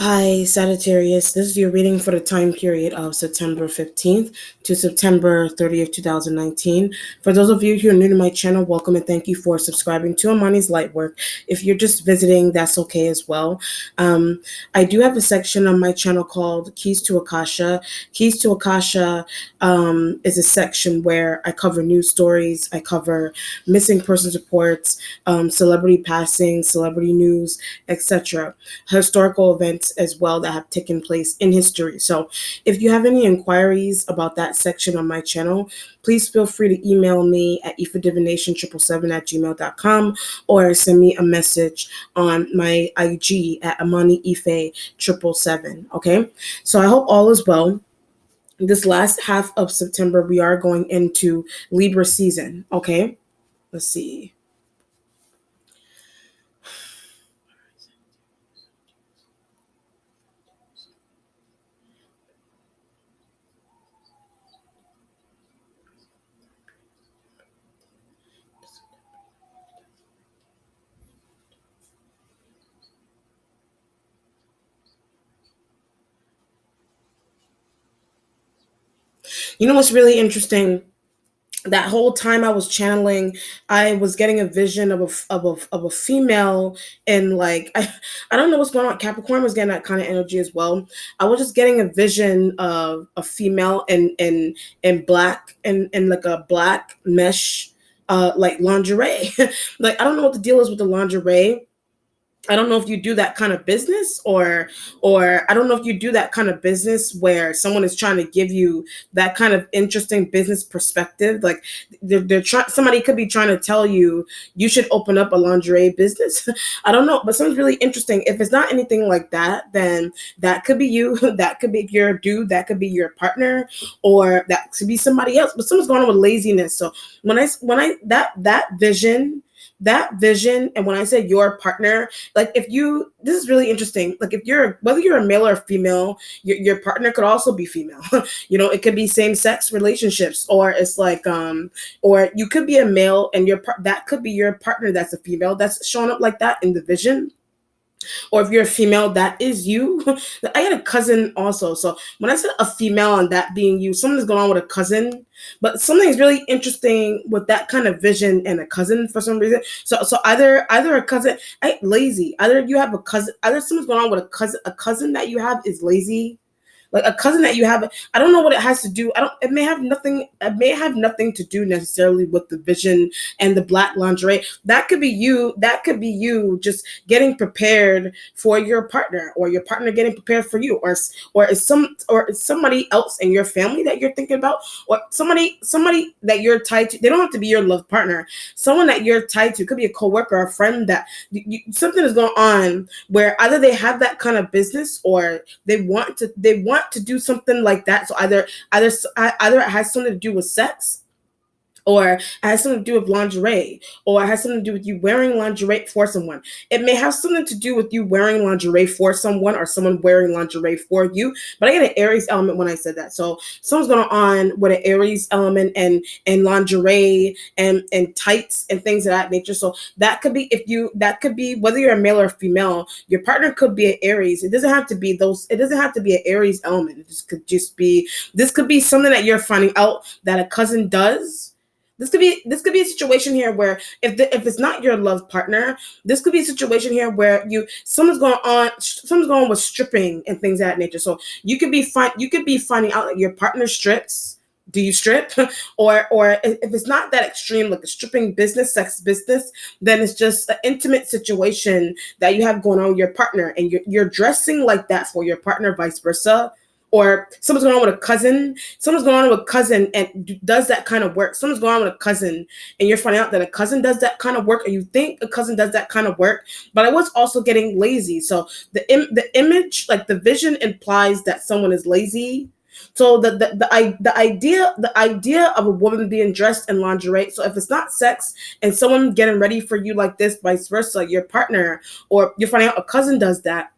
Hi, Sagittarius. This is your reading for the time period of September 15th to September 30th, 2019. For those of you who are new to my channel, welcome and thank you for subscribing to Amani's Lightwork. If you're just visiting, that's okay as well. I do have a section on my channel called Keys to Akasha. Keys to Akasha is a section where I cover news stories, I cover missing persons reports, celebrity passing, celebrity news, etc. Historical events as well that have taken place in history. So if you have any inquiries about that section on my channel, please feel free to email me at ifadivination777@gmail.com or send me a message on my IG at amaniife777. Okay, so I hope all is well. This last half of September, we are going into Libra season. Okay, let's see. You know what's really interesting? That whole time I was channeling, I was getting a vision of a female, and like I don't know what's going on. Capricorn was getting that kind of energy as well. I was just getting a vision of a female in black and like a black mesh like lingerie. Like I don't know what the deal is with the lingerie. I don't know if you do that kind of business, or I don't know if you do that kind of business where someone is trying to give you that kind of interesting business perspective. Like they're trying, somebody could be trying to tell you you should open up a lingerie business. I don't know, but something's really interesting. If it's not anything like that, then that could be you. That could be, if you're a dude, that could be your partner, or that could be somebody else. But something's going on with laziness. So when I that vision, and when I say your partner, like if you, this is really interesting, like if you're, whether you're a male or female, your partner could also be female. You know, it could be same-sex relationships, or it's like or you could be a male and that could be your partner that's a female that's showing up like that in the vision. Or if you're a female, that is you. I had a cousin also. So when I said a female and that being you, something's going on with a cousin. But something's really interesting with that kind of vision and a cousin for some reason. So either a cousin, lazy. Either you have a cousin. Either something's going on with a cousin. A cousin that you have is lazy, like a cousin that you have. I don't know what it has to do. I don't, it may have nothing, it may have nothing to do necessarily with the vision and the black lingerie. That could be you, that could be you just getting prepared for your partner, or your partner getting prepared for you, or is somebody else in your family that you're thinking about, or somebody that you're tied to. They don't have to be your love partner. Someone that you're tied to, could be a coworker, a friend, that something is going on where either they have that kind of business, or they want to do something like that. So either it has something to do with sex, or it has something to do with lingerie, or it has something to do with you wearing lingerie for someone. It may have something to do with you wearing lingerie for someone, or someone wearing lingerie for you. But I get an Aries element when I said that. So something's going on with an Aries element and lingerie and tights and things of that nature. So that could be, that could be whether you're a male or female, your partner could be an Aries. It doesn't have to be those, it doesn't have to be an Aries element. It just could just be, this could be something that you're finding out that a cousin does. This could be a situation here where if it's not your love partner, this could be a situation here where something's going on with stripping and things of that nature. So you could be finding out that your partner strips. Do you strip? Or if it's not that extreme, like a stripping business, sex business, then it's just an intimate situation that you have going on with your partner, and you're dressing like that for your partner, vice versa. Or someone's going on with a cousin. Someone's going on with a cousin and does that kind of work. Someone's going on with a cousin, and you're finding out that a cousin does that kind of work, or you think a cousin does that kind of work. But I was also getting lazy. So the image, like the vision, implies that someone is lazy. So the idea of a woman being dressed in lingerie. So if it's not sex and someone getting ready for you like this, vice versa, your partner, or you're finding out a cousin does that,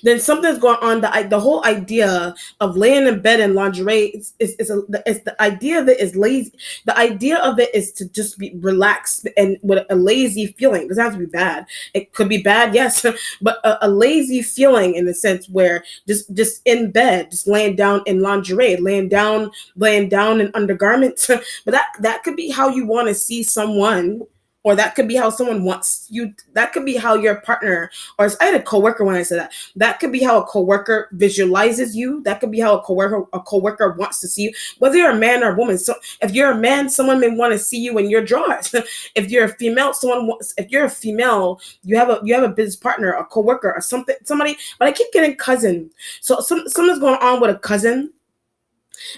then something's going on. The whole idea of laying in bed in lingerie is the idea of it is lazy. The idea of it is to just be relaxed and with a lazy feeling. It doesn't have to be bad. It could be bad, yes, but a lazy feeling in the sense where just in bed, just laying down in lingerie, laying down in undergarments. But that could be how you want to see someone, or that could be how someone wants you. That could be how your partner, or I had a coworker when I said that. That could be how a coworker visualizes you. That could be how a coworker wants to see you, whether you're a man or a woman. So if you're a man, someone may want to see you in your drawers. If you're a female, if you're a female, you have a business partner, a coworker, or somebody. But I keep getting cousin. So something's going on with a cousin,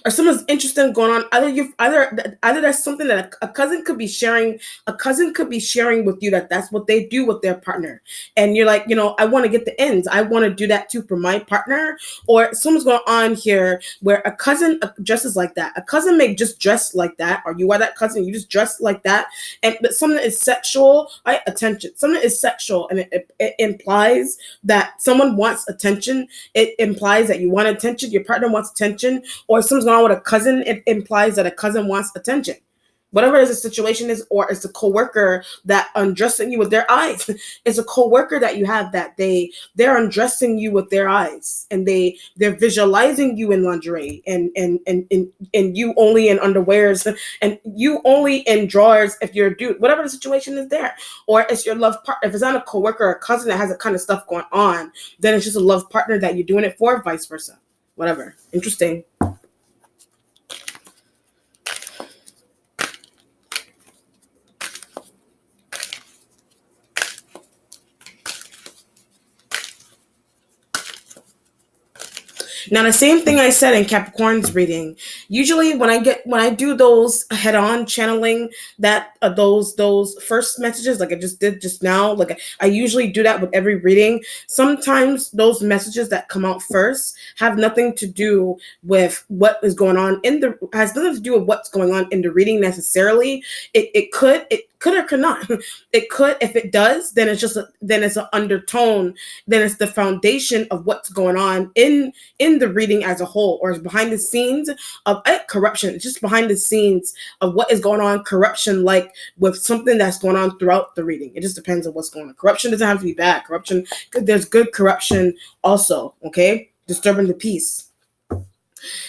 or something's interesting going on. Either that's something that a cousin could be sharing. A cousin could be sharing with you that's what they do with their partner, and you're like, I want to get the ends. I want to do that too for my partner. Or something's going on here where a cousin dresses like that. A cousin may just dress like that, or you are that cousin. You just dress like that, and but something is sexual. Attention. Something is sexual, and it implies that someone wants attention. It implies that you want attention. Your partner wants attention, or something's going on with a cousin. It implies that a cousin wants attention. Whatever the situation is, or it's a coworker that undressing you with their eyes. It's a coworker that you have that they're undressing you with their eyes, and they're visualizing you in lingerie, and you only in underwears, and you only in drawers if you're a dude. Whatever the situation is there, or it's your love partner. If it's not a coworker or a cousin that has that kind of stuff going on, then it's just a love partner that you're doing it for, vice versa. Whatever. Interesting. Now, the same thing I said in Capricorn's reading. Usually, when I do those head-on channeling, that those first messages, like I just did just now, like I usually do that with every reading. Sometimes those messages that come out first have nothing to do with what is going on has nothing to do with what's going on in the reading necessarily. It could or could not. It could. If it does, then it's an undertone. Then it's the foundation of what's going on in the reading as a whole, or it's behind the scenes of corruption. It's just behind the scenes of what is going on, corruption, like with something that's going on throughout the reading. It just depends on what's going on. Corruption doesn't have to be bad. Corruption, there's good corruption also. Okay, disturbing the peace.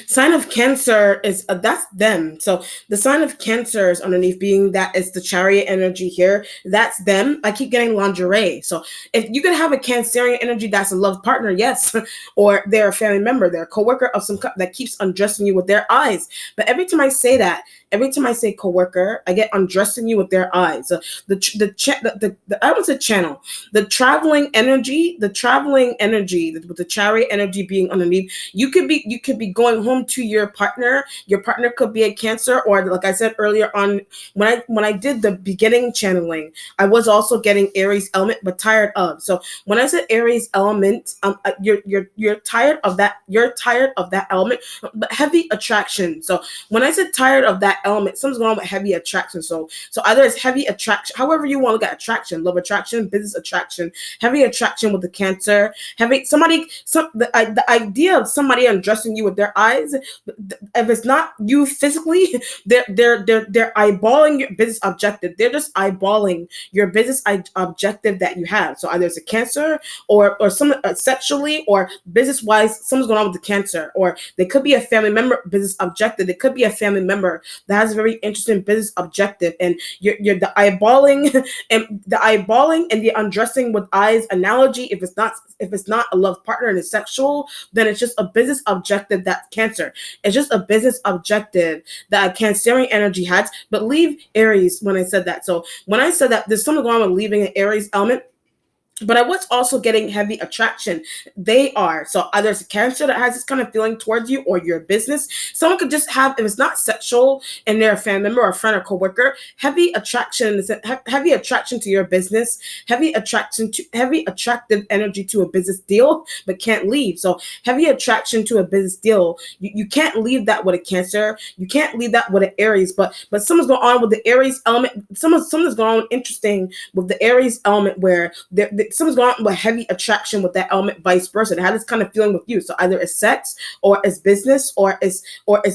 Sign of Cancer is that's them. So the sign of Cancer is underneath, being that it's the Chariot energy here. That's them. I keep getting lingerie. So if you can have a Cancerian energy that's a love partner, yes, or they're a family member, they're a coworker of some that keeps undressing you with their eyes. But every time I say that, every time I say coworker, I get undressing you with their eyes. So I would say channel, the traveling energy with the Chariot energy being underneath. You could be going home to your partner. Your partner could be a Cancer, or like I said earlier on, when I did the beginning channeling, I was also getting Aries element, but tired of. So when I said Aries element, you're tired of that. You're tired of that element, but heavy attraction. So when I said tired of that element, something's going on with heavy attraction. So either it's heavy attraction, however you want to look at attraction, love attraction, business attraction, heavy attraction with the Cancer, the idea of somebody undressing you with their eyes. If it's not you physically, they're eyeballing your business objective. They're just eyeballing your business objective that you have. So either it's a Cancer or some sexually or business wise, something's going on with the Cancer, or they could be a family member business objective. They could be a family member that has a very interesting business objective, and you're the eyeballing and the undressing with eyes analogy. If it's not a love partner and it's sexual, then it's just a business objective that Cancer. It's just a business objective that a Cancerian energy has. But leave Aries when I said that. So when I said that, there's something going on with leaving an Aries element. But I was also getting heavy attraction. They are. So either it's a Cancer that has this kind of feeling towards you, or your business. Someone could just have, if it's not sexual and they're a family member or a friend or coworker, heavy attraction to your business, heavy attractive energy to a business deal, but can't leave. So heavy attraction to a business deal. You can't leave that with a Cancer. You can't leave that with an Aries. But something's going on with the Aries element. Something's going on interesting with the Aries element, where someone's going on with heavy attraction with that element, vice versa. They have this kind of feeling with you. So either it's sex or it's business or it's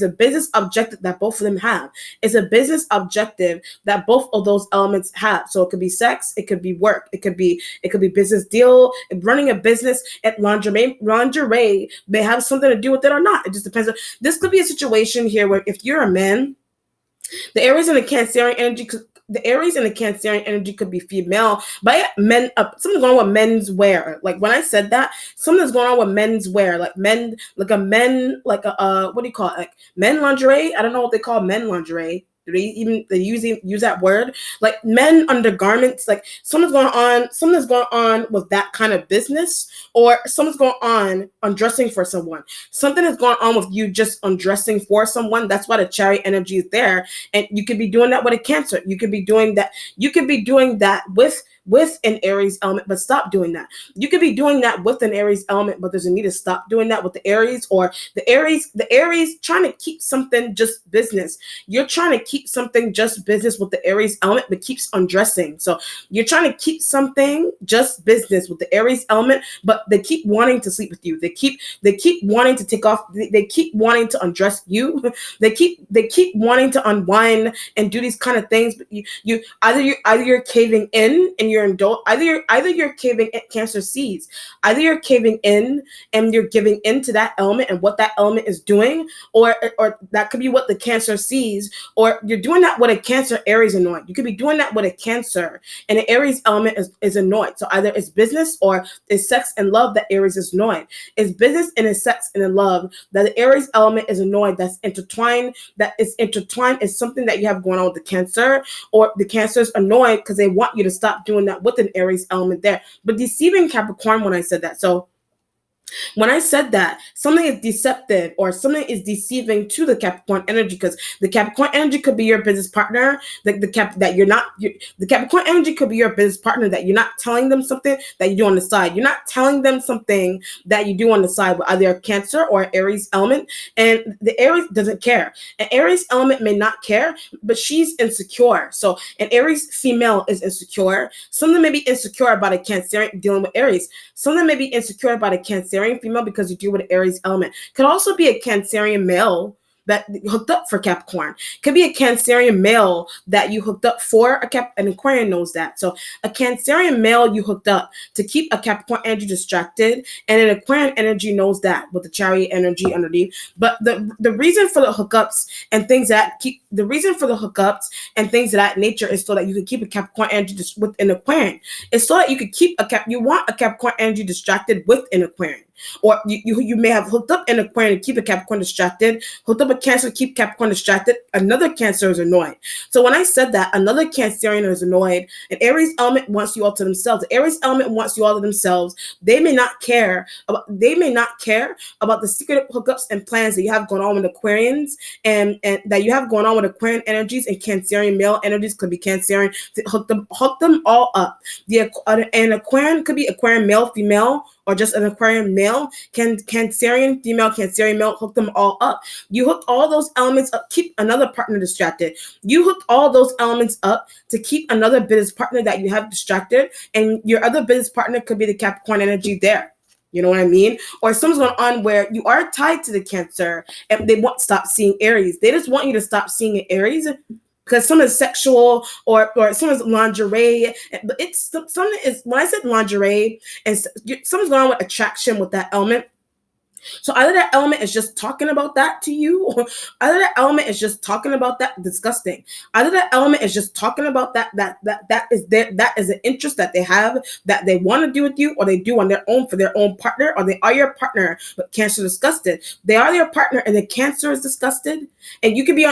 a business objective that both of them have. It's a business objective that both of those elements have. So it could be sex, it could be work, it could be business deal, running a business at lingerie may have something to do with it or not. It just depends on, this could be a situation here where if you're a man, the Aries and the Cancerian energy could be female, but men, something's going on with men's wear. Like when I said that, something's going on with men's wear, like men, what do you call it? Like men lingerie. I don't know what they call men lingerie. Do they use that word? Like men undergarments, like something's going on with that kind of business, or something's going on undressing for someone. Something is going on with you just undressing for someone. That's why the Chariot energy is there. And you could be doing that with a Cancer. You could be doing that with an Aries element, but stop doing that. You could be doing that with an Aries element, but there's a need to stop doing that with the Aries, or the Aries trying to keep something just business. You're trying to keep something just business with the Aries element, but keeps undressing. So you're trying to keep something just business with the Aries element, but they keep wanting to sleep with you. They keep wanting to take off. They keep wanting to undress you. They keep wanting to unwind and do these kind of things. But either you're caving in and you're either you're caving in, Cancer sees, either you're caving in and you're giving into that element and what that element is doing, or that could be what the Cancer sees, or you're doing that with a Cancer Aries annoyed. You could be doing that with a Cancer and the Aries element is annoyed. So either it's business or it's sex and love that Aries is annoyed. It's business and it's sex and in love that the Aries element is annoyed. That's intertwined. That is intertwined is something that you have going on with the Cancer, or the Cancer is annoyed because they want you to stop doing that with an Aries element there. But deceiving Capricorn when I said that. So when I said that, something is deceptive or something is deceiving to the Capricorn energy, because the Capricorn energy could be your business partner. The Capricorn energy could be your business partner that you're not telling them something that you do on the side. You're not telling them something that you do on the side with either a Cancer or an Aries element, and the Aries doesn't care. An Aries element may not care, but she's insecure. So an Aries female is insecure. Something may be insecure about a Cancerian dealing with Aries. Something may be insecure about a Cancerian female because you deal with an Aries element. Could also be a Cancerian male that hooked up for Capricorn. Could be a Cancerian male that you hooked up for an Aquarian knows that. So a Cancerian male you hooked up to keep a Capricorn energy distracted, and an Aquarian energy knows that with the Chariot energy underneath. But the reason for the hookups and things that nature is so that you can keep a Capricorn energy with an Aquarian. It's so that you could keep you want a Capricorn energy distracted with an Aquarian. Or you may have hooked up an Aquarian to keep a Capricorn distracted, hooked up a Cancer to keep Capricorn distracted. Another Cancer is annoyed. So when I said that, another Cancerian is annoyed. An Aries element wants you all to themselves. The Aries element wants you all to themselves. They may not care about the secret hookups and plans that you have going on with Aquarians and that you have going on with Aquarian energies and Cancerian male energies. Could be Cancerian. Hook them all up. An Aquarian could be Aquarian male, female, or just an Aquarian male, Cancerian female, Cancerian male, hook them all up. You hooked all those elements up, keep another partner distracted. You hooked all those elements up to keep another business partner that you have distracted, and your other business partner could be the Capricorn energy there. You know what I mean? Or something's going on where you are tied to the Cancer and they won't stop seeing Aries. They just want you to stop seeing an Aries, because some is sexual or some is lingerie, but something is, when I said lingerie and something's going on with attraction with that element. So either that element is just talking about that to you, or either that element is just talking about that disgusting. Either that element is just talking about that is an interest that they have, that they want to do with you, or they do on their own for their own partner, or they are your partner, but Cancer disgusted. They are your partner and the Cancer is disgusted. And you could be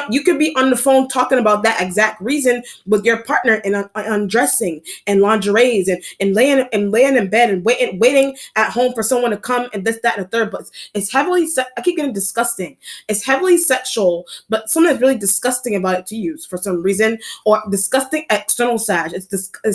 on the phone talking about that exact reason with your partner and undressing and lingeries and laying in bed and waiting at home for someone to come and this, that, and the third. But It's heavily, I keep getting disgusting. It's heavily sexual, but something that's really disgusting about it to use for some reason, or disgusting external Sag. It's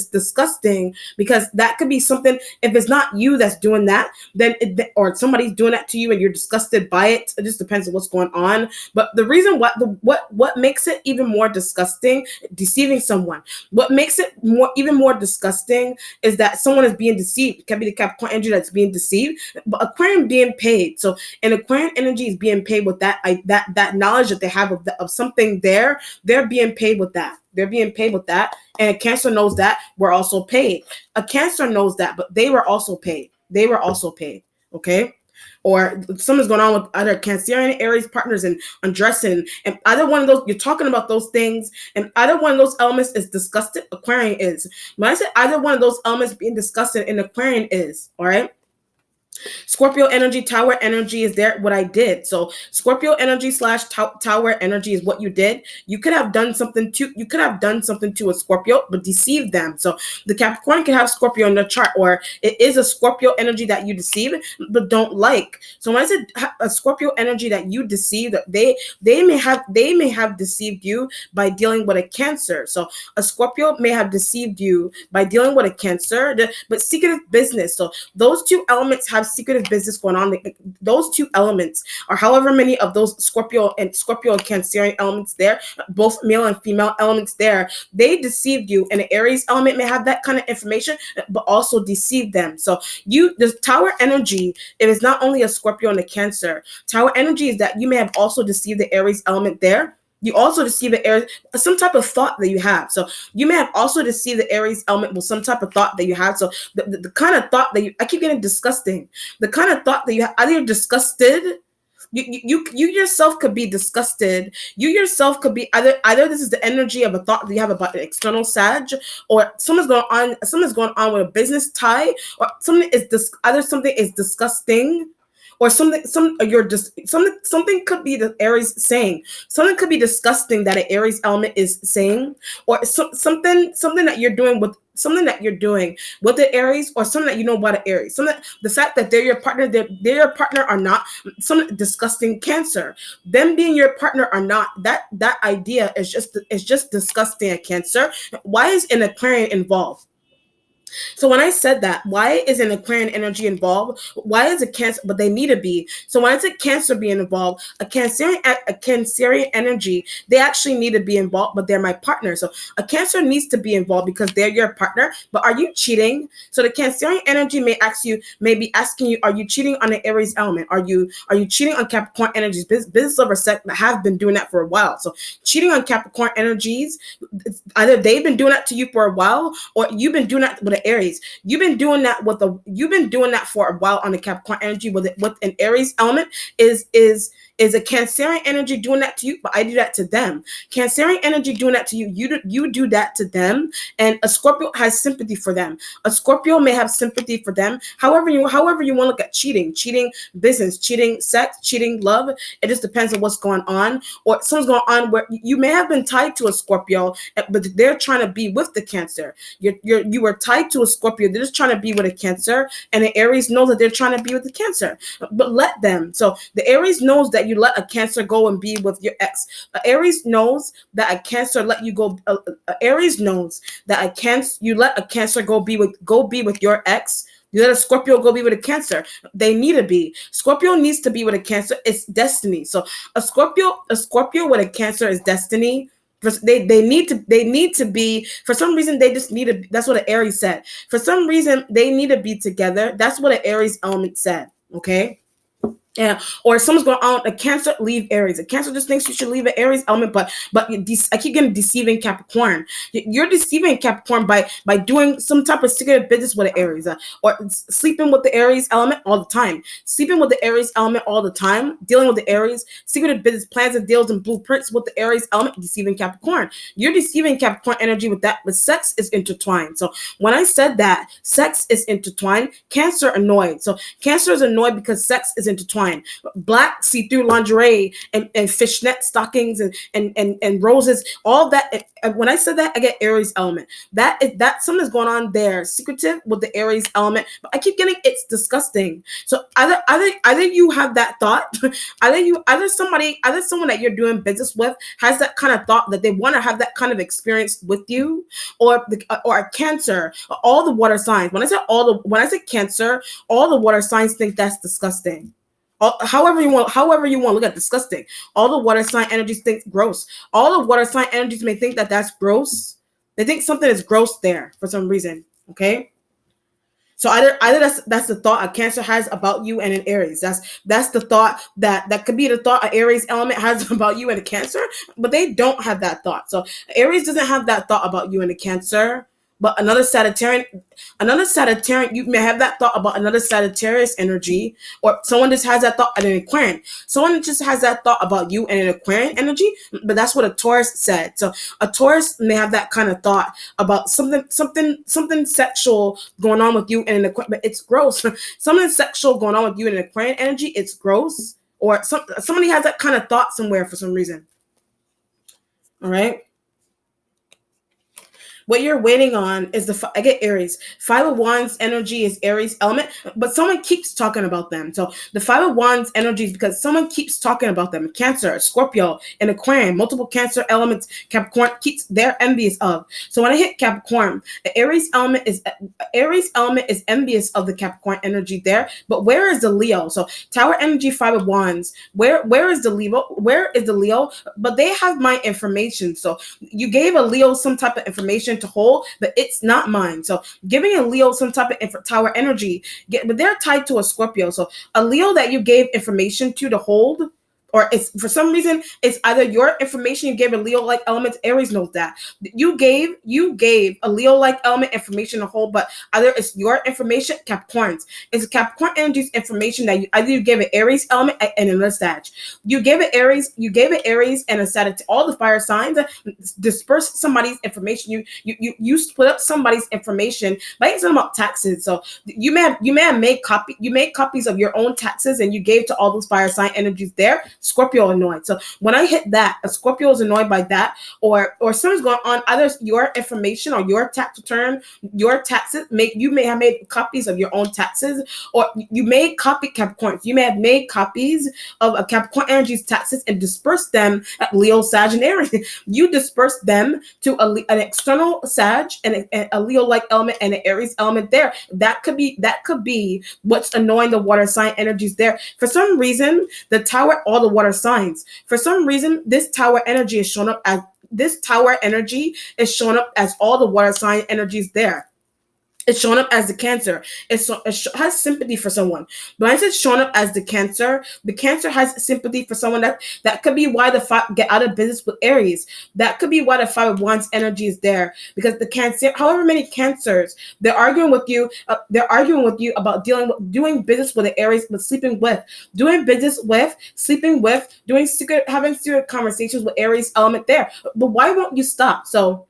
disgusting because that could be something, if it's not you that's doing that, then or somebody's doing that to you and you're disgusted by it. It just depends on what's going on. But the reason what makes it even more disgusting, deceiving someone. What makes it even more disgusting is that someone is being deceived. It can be the Capricorn energy that's being deceived, but Aquarian being paid. So an Aquarian energy is being paid with that that knowledge that they have of something there. They're being paid with that. They're being paid with that. And a Cancer knows that we're also paid. A Cancer knows that, but they were also paid. They were also paid. Okay. Or something's going on with other Cancerian Aries partners and undressing, and either one of those, you're talking about those things, and either one of those elements is disgusted. Aquarian is. When I say either one of those elements being disgusted, an Aquarian is. All right. Scorpio energy, Tower energy is there. What I did. So Scorpio energy / Tower energy is what you did. You could have done something to a Scorpio, but deceived them. So the Capricorn can have Scorpio in the chart, or it is a Scorpio energy that you deceive, but don't like. So when I said a Scorpio energy that you deceive, they may have deceived you by dealing with a Cancer. So a Scorpio may have deceived you by dealing with a Cancer, but secretive business. So those two elements have secretive business going on. Those two elements, or however many of those Scorpio and Cancerian elements there, both male and female elements there, they deceived you. And the Aries element may have that kind of information, but also deceive them. So the Tower energy, it is not only a Scorpio and a Cancer. Tower energy is that you may have also deceived the Aries element there. You also deceive the Aries, some type of thought that you have. So you may have also deceived the Aries element with some type of thought that you have. So the kind of thought that I keep getting disgusting. The kind of thought that you have, either you're disgusted, you yourself could be disgusted. You yourself could be either this is the energy of a thought that you have about an external Sag, or something's going on with a business tie, or something is disgusting. Or something could be the Aries saying. Something could be disgusting that an Aries element is saying, or something that you're doing with the Aries, or something that you know about an Aries. The fact that they're your partner, are not some disgusting Cancer. Them being your partner are not. That idea is just disgusting at Cancer. Why is an Aquarian involved? So when I said that, why is an Aquarian energy involved? Why is a Cancer? But they need to be. So when I said Cancer being involved, a Cancerian energy, they actually need to be involved, but they're my partner. So a Cancer needs to be involved because they're your partner. But are you cheating? So the Cancerian energy may be asking you, are you cheating on the Aries element? Are you cheating on Capricorn energies? Business lovers have been doing that for a while. So cheating on Capricorn energies, either they've been doing that to you for a while, or you've been doing that with an Aries. You've been doing that for a while on the Capricorn energy with an Aries element is a Cancerian energy doing that to you, but I do that to them. Cancerian energy doing that to you, you do that to them, and a Scorpio has sympathy for them. A Scorpio may have sympathy for them. However you want to look at cheating business, cheating sex, cheating love. It just depends on what's going on, or something's going on where you may have been tied to a Scorpio, but they're trying to be with the Cancer. You were tied to a Scorpio. They're just trying to be with a Cancer, and the Aries knows that they're trying to be with the Cancer, but let them. So the Aries knows that you let a Cancer go and be with your ex. Aries knows that a Cancer let you go. Aries knows that you let a Cancer go be with your ex. You let a Scorpio go be with a Cancer. They need to be. Scorpio needs to be with a Cancer. It's destiny. So a Scorpio with a Cancer is destiny. They need to be. For some reason, they just need to. That's what an Aries said. For some reason, they need to be together. That's what an Aries element said. Okay. Yeah, or someone's going on a Cancer, leave Aries. A Cancer just thinks you should leave an Aries element, but I keep getting deceiving Capricorn. You're deceiving Capricorn by doing some type of secretive business with an Aries, or sleeping with the Aries element all the time. Sleeping with the Aries element all the time, dealing with the Aries, secretive business plans and deals and blueprints with the Aries element, deceiving Capricorn. You're deceiving Capricorn energy with that, but sex is intertwined. So when I said that sex is intertwined, Cancer annoyed. So Cancer is annoyed because sex is intertwined. fine. Black see-through lingerie and fishnet stockings and roses, all that. And when I said that, I get Aries element. That something's going on there, secretive with the Aries element. But I keep getting it's disgusting. So either you have that thought, either someone that you're doing business with has that kind of thought that they want to have that kind of experience with you, or a Cancer, all the water signs. When I say Cancer, all the water signs think that's disgusting. However you want to look at disgusting. All the water sign energies think gross. All the water sign energies may think that that's gross. They think something is gross there for some reason. Okay. So either that's the thought a Cancer has about you and an Aries. That's the thought that could be the thought an Aries element has about you and a Cancer, but they don't have that thought. So Aries doesn't have that thought about you and a Cancer. But another Sagittarian, you may have that thought about another Sagittarius energy, or someone just has that thought at an Aquarian. Someone just has that thought about you and an Aquarian energy, but that's what a Taurus said. So a Taurus may have that kind of thought about something sexual going on with you and an Aquarian, but it's gross. Something sexual going on with you and an Aquarian energy, it's gross. Or somebody has that kind of thought somewhere for some reason. All right. What you're waiting on is I get Aries. 5 of Wands energy is Aries element, but someone keeps talking about them. So the 5 of Wands energy is because someone keeps talking about them. Cancer, Scorpio, and Aquarian, multiple Cancer elements, Capricorn they're envious of. So when I hit Capricorn, the Aries element is envious of the Capricorn energy there. But where is the Leo? So Tower energy, 5 of Wands. Where is the Leo? Where is the Leo? But they have my information. So you gave a Leo some type of information to hold, but it's not mine. So giving a Leo some type of Tower energy, but they're tied to a Scorpio. So a Leo that you gave information to hold, or it's for some reason it's either your information you gave a Leo-like element. Aries knows that you gave a Leo-like element information to hold, but either it's your information. Capricorns, it's Capricorn energy's information that you gave an Aries element and another Sag. You gave it Aries and a Sag. All the fire signs disperse somebody's information. You split up somebody's information by saying about taxes. So you may have made copies of your own taxes and you gave to all those fire sign energies there. Scorpio annoyed. So when I hit that, a Scorpio is annoyed by that, or something's going on. Either your information or your tax return, your taxes. You may have made copies of your own taxes, or you made Capricorns. You may have made copies of a Capricorn energy's taxes and dispersed them at Leo, Sag, and Aries. You dispersed them to an external Sag and a Leo-like element and an Aries element there. That could be what's annoying the water sign energies there. For some reason, the Tower, all the water signs. For some reason, this Tower energy is showing up as all the water sign energies there. It's showing up as the Cancer. It has sympathy for someone. But I said showing up as the Cancer has sympathy for someone. That could be why get out of business with Aries. That could be why the 5 of Wands energy is there. Because the Cancer, however many Cancers, they're arguing with you. About doing business with the Aries, but sleeping with, having secret conversations with Aries element there. But why won't you stop? So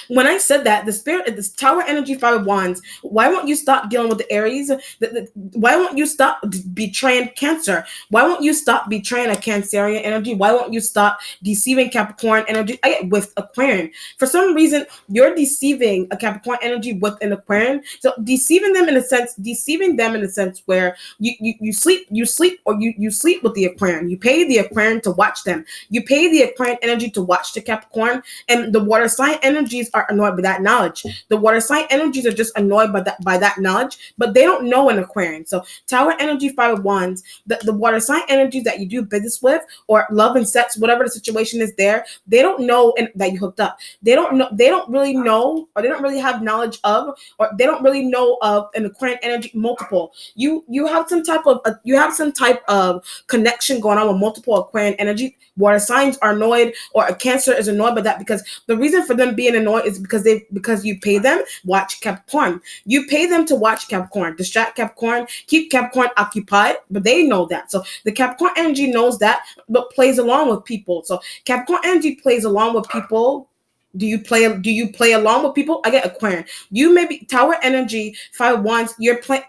when I said that, the spirit, this Tower energy, 5 of Wands, why won't you stop dealing with the Aries? Why won't you stop betraying Cancer? Why won't you stop betraying a Cancerian energy? Why won't you stop deceiving Capricorn energy with Aquarian? For some reason, you're deceiving a Capricorn energy with an Aquarian. So deceiving them in a sense where you sleep with the Aquarian. You pay the Aquarian to watch them. You pay the Aquarian energy to watch the Capricorn, and the water sign energy are annoyed by that knowledge. The water sign energies are just annoyed by that knowledge, but they don't know an Aquarian. So Tower energy, 5 of Wands, the water sign energies that you do business with, or love and sex, whatever the situation is there, they don't know that you hooked up. They don't really know, or they don't really have knowledge of, or they don't really know of an Aquarian energy multiple. You have some type of connection going on with multiple Aquarian energy. Water signs are annoyed, or a Cancer is annoyed by that, because the reason for them being annoyed is because you pay them watch Capricorn. You pay them to watch Capricorn, distract Capricorn, keep Capricorn occupied, but they know that. So the Capricorn energy knows that, but plays along with people. So Capricorn energy plays along with people Do you play along with people? I get Aquarian. You may be Tower energy, 5 wands.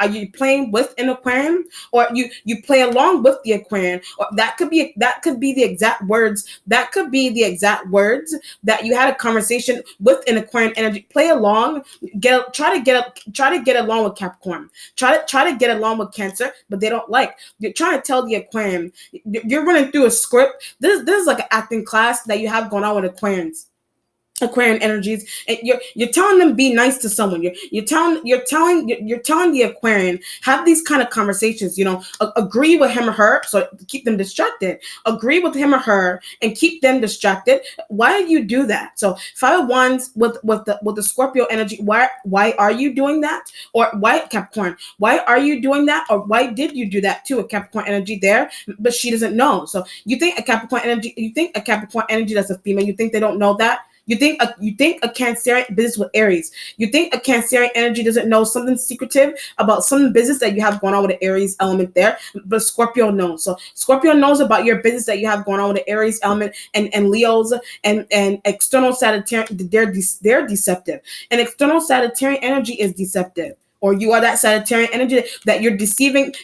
Are you playing with an Aquarian, or you play along with the Aquarian? Or that could be the exact words. That could be the exact words that you had a conversation with an Aquarian energy. Play along. Try to get along with Capricorn. Try to get along with Cancer, but they don't like. You're trying to tell the Aquarian. You're running through a script. This is like an acting class that you have going on with Aquarian energies, and you're telling them be nice to someone. You're telling the Aquarian, have these kind of conversations. Agree with him or her, so keep them distracted. Agree with him or her and keep them distracted. Why do you do that? So 5 of Wands with the Scorpio energy. Why are you doing that? Or why, Capricorn? Why are you doing that? Or why did you do that to a Capricorn energy there? But she doesn't know. So you think a Capricorn energy that's a female. You think they don't know that? You think a Cancerian business with Aries. You think a Cancerian energy doesn't know something secretive about some business that you have going on with the Aries element there, but Scorpio knows. So Scorpio knows about your business that you have going on with the Aries element, and Leos and external Sagittarius. They're deceptive, and external Sagittarian energy is deceptive. Or you are that Sagittarian energy that you're deceiving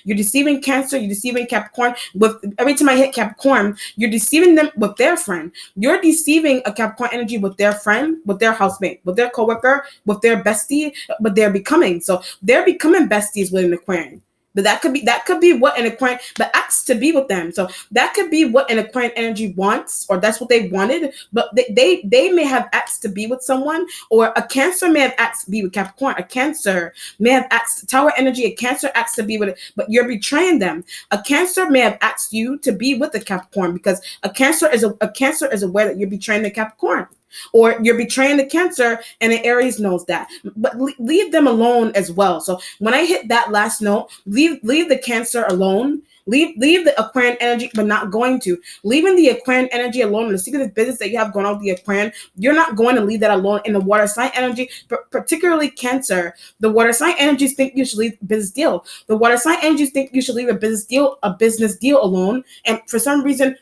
Cancer, you're deceiving Capricorn. With every time I hit Capricorn, you're deceiving them with their friend. You're deceiving a Capricorn energy with their friend, with their housemate, with their coworker, with their bestie, but they're becoming besties with an Aquarian. But that could be what an Aquarian, but acts to be with them. So that could be what an Aquarian energy wants, or that's what they wanted. But they may have acts to be with someone, or a Cancer may have acts to be with Capricorn. A Cancer may have acts Tower energy. A Cancer acts to be with it, but you're betraying them. A Cancer may have asked you to be with the Capricorn, because a Cancer is aware that you're betraying the Capricorn. Or you're betraying the Cancer, and the Aries knows that. But leave them alone as well. So when I hit that last note, leave the Cancer alone. Leave the Aquarian energy, but not going to. Leaving the Aquarian energy alone in the secretive business that you have going on with the Aquarian, you're not going to leave that alone in the water sign energy, particularly Cancer. The water sign energies think you should leave a business deal. The water sign energies think you should leave a business deal alone. And for some reason,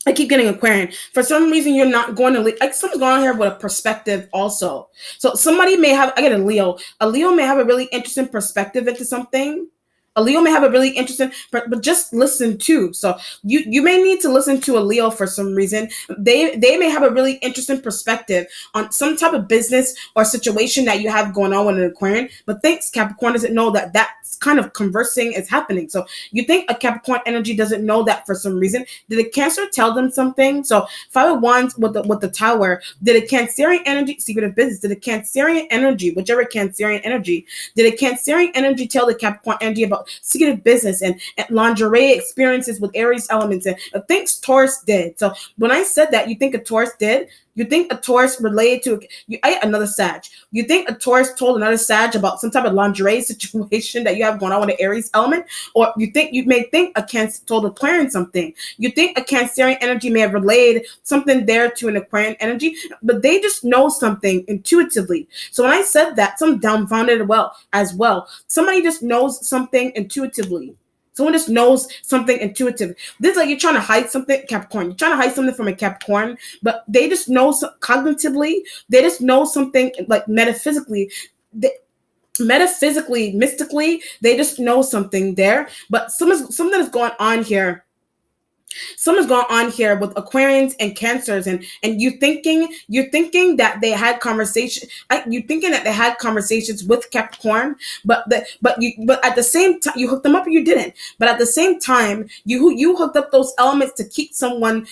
I keep getting Aquarian. For some reason, you're not going to leave. Like, someone's going on here with a perspective also. So somebody may have, I get a Leo. A Leo may have a really interesting perspective into something. A Leo may have a really interesting, but just listen too. So you may need to listen to a Leo for some reason. They may have a really interesting perspective on some type of business or situation that you have going on with an Aquarian. But thanks, Capricorn doesn't know that that's kind of conversing is happening. So you think a Capricorn energy doesn't know that for some reason. Did a Cancer tell them something? So 5 of Wands with the Tower. Did a Cancerian energy, secretive business, did a Cancerian energy, whichever Cancerian energy, did a Cancerian energy tell the Capricorn energy about secretive business and lingerie experiences with Aries elements and things Taurus did? So when I said that, you think a Taurus did? You think a Taurus related to another Sag? You think a Taurus told another Sag about some type of lingerie situation that you have going on with the Aries element? Or you may think a Cancer told Aquarian something. You think a Cancerian energy may have relayed something there to an Aquarian energy, but they just know something intuitively. So when I said that, some dumbfounded as well. Somebody just knows something intuitively. Someone just knows something intuitive. This is like you're trying to hide something, Capricorn. You're trying to hide something from a Capricorn, but they just know cognitively. They just know something like metaphysically, mystically. They just know something there. But something is going on here. Something's going on here with Aquarians and Cancers, and you're thinking that they had conversations with Capricorn, but at the same time you hooked them up or you didn't. But at the same time, you hooked up those elements to keep someone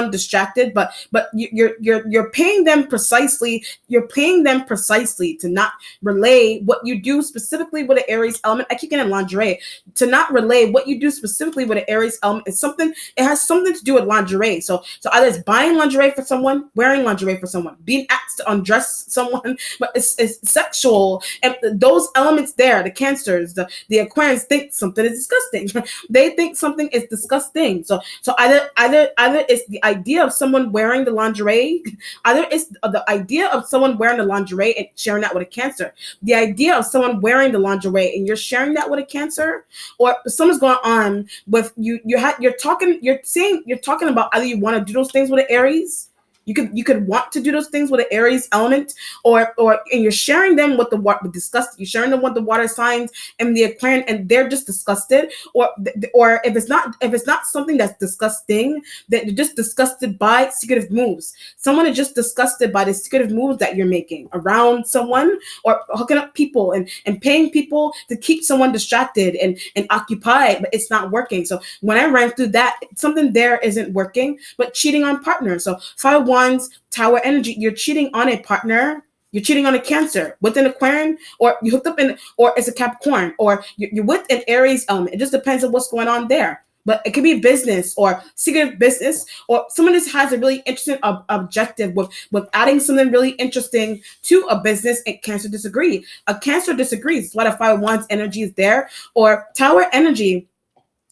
distracted, but you're paying them precisely. You're paying them precisely to not relay what you do specifically with the Aries element. I keep getting lingerie. To not relay what you do specifically with the Aries element is something. It has something to do with lingerie. So either it's buying lingerie for someone, wearing lingerie for someone, being asked to undress someone, but it's sexual. And those elements there, the Cancers, the Aquarians think something is disgusting. They think something is disgusting. So either it's the idea of someone wearing the lingerie, either it's the idea of someone wearing the lingerie and sharing that with a Cancer. The idea of someone wearing the lingerie and you're sharing that with a Cancer, or someone's going on with you. You're talking about either you want to do those things with an Aries, You could want to do those things with an Aries element, and you're sharing them with the water disgust. You're sharing them with the water signs and the Aquarian, and they're just disgusted. Or if it's not something that's disgusting, that you're just disgusted by secretive moves. Someone is just disgusted by the secretive moves that you're making around someone, or hooking up people and paying people to keep someone distracted and occupied, but it's not working. So when I ran through that, something there isn't working. But cheating on partner. So 5 of Wands, Tower energy, you're cheating on a partner. You're cheating on a Cancer with an Aquarian, or you hooked up or it's a Capricorn, or you're with an Aries element. It just depends on what's going on there. But it could be business or secret business, or someone just has a really interesting objective with adding something really interesting to a business, and Cancer disagree. A Cancer disagrees. That's why the 5 of Wands energy is there. Or Tower energy,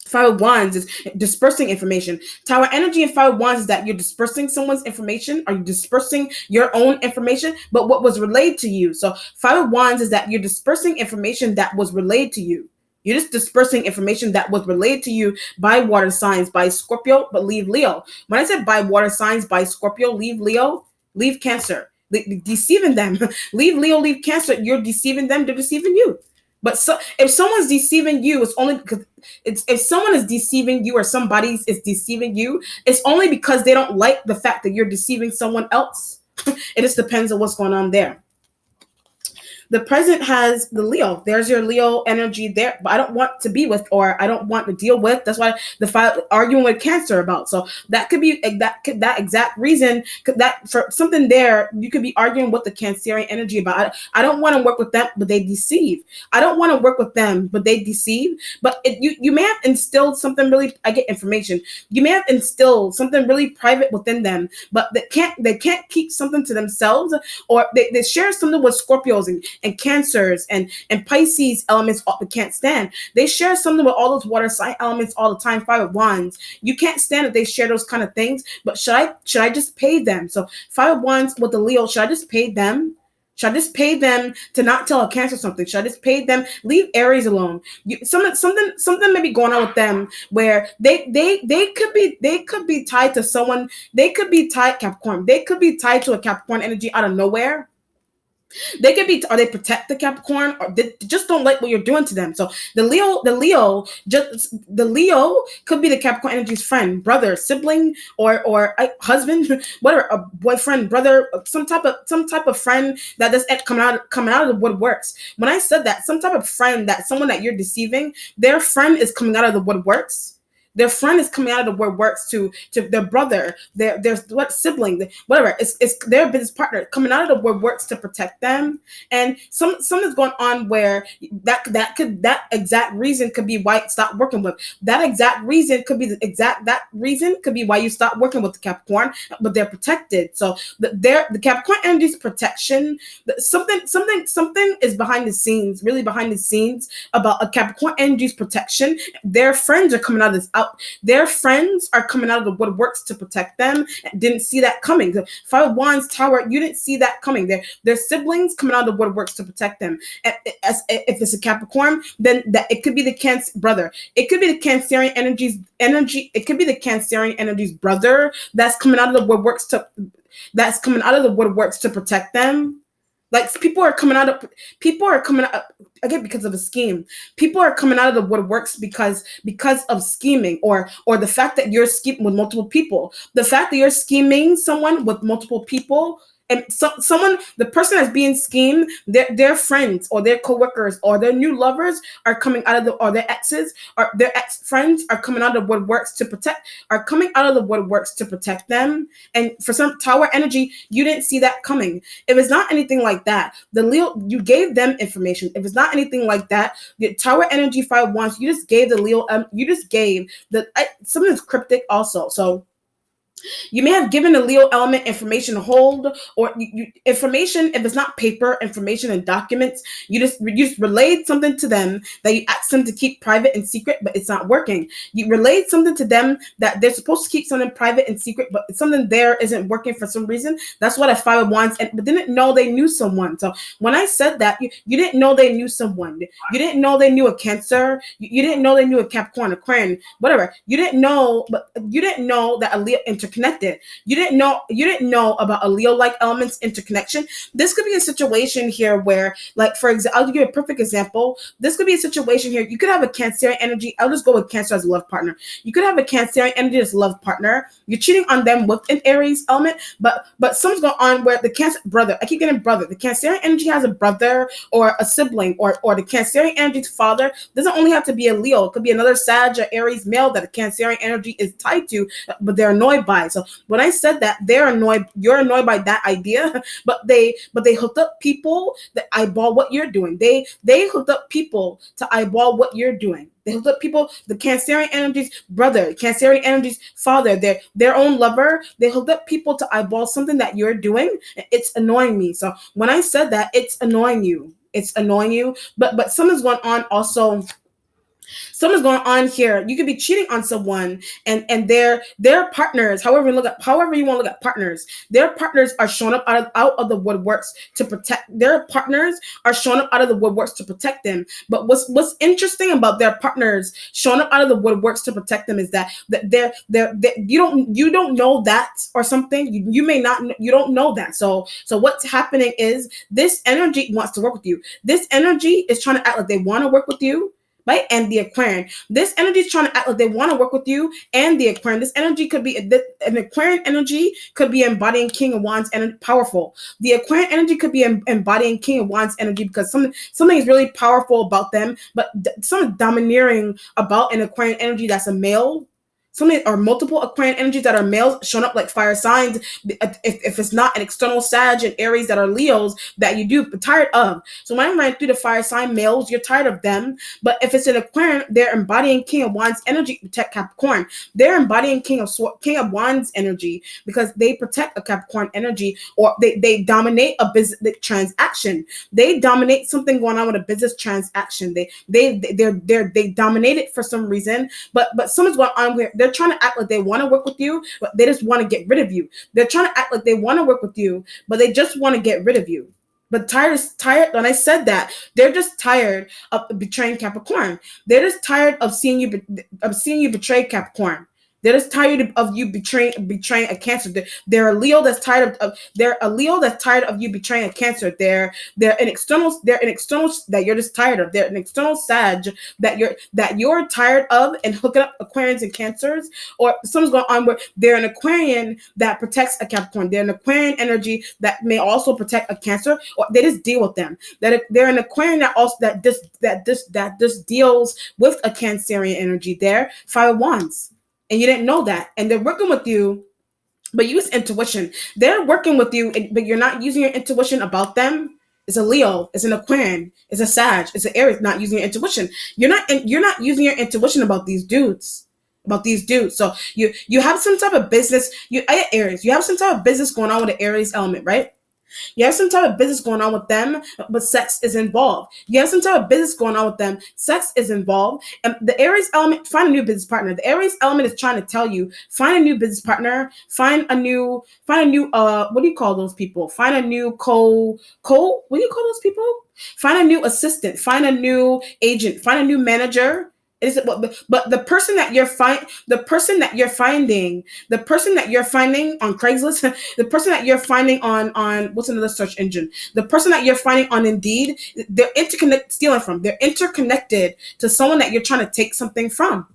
5 of Wands is dispersing information. Tower energy and 5 of Wands is that you're dispersing someone's information, or you're dispersing your own information, but what was relayed to you. So 5 of Wands is that you're dispersing information that was relayed to you. You're just dispersing information that was relayed to you by water signs, by Scorpio, but leave Leo. When I said by water signs, by Scorpio, leave Leo, leave Cancer. Deceiving them. Leave Leo, leave Cancer. You're deceiving them, they're deceiving you. But so, if someone's deceiving you, it's only because if someone is deceiving you, or somebody is deceiving you, it's only because they don't like the fact that you're deceiving someone else. It just depends on what's going on there. The present has the Leo. There's your Leo energy there, but I don't want to be with, or I don't want to deal with. That's why the 5 arguing with Cancer about. So that could be that exact reason. That for something there, you could be arguing with the Cancerian energy about. I don't want to work with them, but they deceive. I don't want to work with them, but they deceive. But you may have instilled something really. I get information. You may have instilled something really private within them, but they can't keep something to themselves, or they share something with Scorpios and Cancers and Pisces elements they can't stand. They share something with all those water sign elements all the time. 5 of Wands. You can't stand that they share those kind of things. But should I just pay them? So 5 of Wands with the Leo. Should I just pay them? Should I just pay them to not tell a Cancer something? Should I just pay them? Leave Aries alone. Something may be going on with them where they could be tied to someone. They could be tied Capricorn. They could be tied to a Capricorn energy out of nowhere. They could be, or they protect the Capricorn, or they just don't like what you're doing to them. So the Leo could be the Capricorn energy's friend, brother, sibling, or husband, whatever, a boyfriend, brother, some type of friend that does coming out of the woodworks. When I said that, some type of friend, that someone that you're deceiving, their friend is coming out of the woodworks. Their friend is coming out of the woodworks to their brother, their sibling, whatever. It's their business partner coming out of the woodworks to protect them. And something's going on where that exact reason could be why you stop working with. That exact reason could be why you stop working with the Capricorn, but they're protected. So the Capricorn energy's protection. Something is behind the scenes, really behind the scenes about a Capricorn energy's protection. Their friends are coming out of this out. Their friends are coming out of the woodworks to protect them. Didn't see that coming. The 5 of Wands Tower, you didn't see that coming. Their siblings coming out of the woodworks to protect them. If it's a Capricorn, then that it could be the Cancer brother. It could be the Cancerian energy. It could be the Cancerian energy's brother that's coming out of the woodworks to protect them. Like people are coming out again because of a scheme. People are coming out of the woodworks because of scheming, or the fact that you're scheming with multiple people. The fact that you're scheming someone with multiple people, and the person that's being schemed, their friends or their coworkers or their new lovers are coming out of or their exes or their ex-friends are coming out of the woodworks to protect them. And for some Tower energy, you didn't see that coming. If it's not anything like that, the Leo, you gave them information. If it's not anything like that, the Tower energy 5 Wands, you just gave the Leo, you just gave something that's cryptic also. So you may have given the Leo element information to hold, or information, if it's not paper, information and documents, you just relayed something to them that you asked them to keep private and secret, but it's not working. You relayed something to them that they're supposed to keep something private and secret, but something there isn't working for some reason. That's what a 5 of Wands, but didn't know they knew someone. So when I said that, you didn't know they knew someone. You didn't know they knew a Cancer. You didn't know they knew a Capricorn, Aquarian, whatever. You didn't know, but you didn't know that a Leo interconnected. You didn't know about a Leo-like element's interconnection. This could be a situation here where, like, for example, I'll give you a perfect example. This could be a situation here. You could have a Cancerian energy. I'll just go with Cancer as a love partner. You could have a Cancerian energy as a love partner. You're cheating on them with an Aries element, but something's going on where the Cancer brother, I keep getting brother. The Cancerian energy has a brother or a sibling, or the Cancerian energy's father doesn't only have to be a Leo. It could be another Sag or Aries male that a Cancerian energy is tied to, but they're annoyed by. So when I said that they're annoyed, you're annoyed by that idea, but they hooked up people that eyeball what you're doing. They hooked up people to eyeball what you're doing. They hooked up people, the Cancerian energy's brother, Cancerian energy's father, their own lover. They hooked up people to eyeball something that you're doing. It's annoying me. So when I said that, it's annoying you. It's annoying you. But something's going on also. Something's going on here. You could be cheating on someone, and their partners, however you want to look at partners, their partners are showing up out of the woodworks to protect. Their partners are showing up out of the woodworks to protect them. But what's interesting about their partners showing up out of the woodworks to protect them is that they're you don't know that, or something. You may not, you don't know that. So what's happening is this energy wants to work with you. This energy is trying to act like they want to work with you. Right? And the Aquarian. This energy is trying to act like they want to work with you, and the Aquarian. This energy could be, an Aquarian energy could be embodying King of Wands and powerful. The Aquarian energy could be embodying King of Wands energy because something is really powerful about them, but something domineering about an Aquarian energy that's a male. Something or multiple Aquarian energies that are males showing up like fire signs. If it's not an external Sag and Aries that are Leos that you do tired of. So when I'm running through the fire sign males, you're tired of them. But if it's an Aquarian, they're embodying King of Wands energy to protect Capricorn. They're embodying King of Wands energy because they protect a Capricorn energy, or they dominate a business transaction. They dominate something going on with a business transaction. They dominate it for some reason. But something's going on where they're trying to act like they want to work with you, but they just want to get rid of you. They're trying to act like they want to work with you, but they just want to get rid of you. But tired is tired. When I said that, they're just tired of betraying Capricorn. They're just tired of seeing you betray Capricorn. They're just tired of you betraying a Cancer. They're a Leo that's tired of you betraying a Cancer. They're an external that you're just tired of. They're an external Sag that you're tired of, and hooking up Aquarians and Cancers, or something's going on where they're an Aquarian that protects a Capricorn. They're an Aquarian energy that may also protect a Cancer, or they just deal with them. They're an Aquarian that just deals with a Cancerian energy. They're Five of Wands. And you didn't know that. And they're working with you, but use intuition. They're working with you, but you're not using your intuition about them. It's a Leo, it's an Aquarian, it's a Sag, it's an Aries, not using your intuition. You're not using your intuition about these dudes. So you have some type of business. Aries, you have some type of business going on with the Aries element, right? You have some type of business going on with them, but sex is involved. You have some type of business going on with them, sex is involved. And the Aries element, find a new business partner. The Aries element is trying to tell you, find a new business partner, find a new, what do you call those people? Find a new what do you call those people? Find a new assistant, find a new agent, find a new manager. But the person that you're finding on Craigslist, the person that you're finding on what's another search engine, the person that you're finding on Indeed, they're interconnected to someone that you're trying to take something from.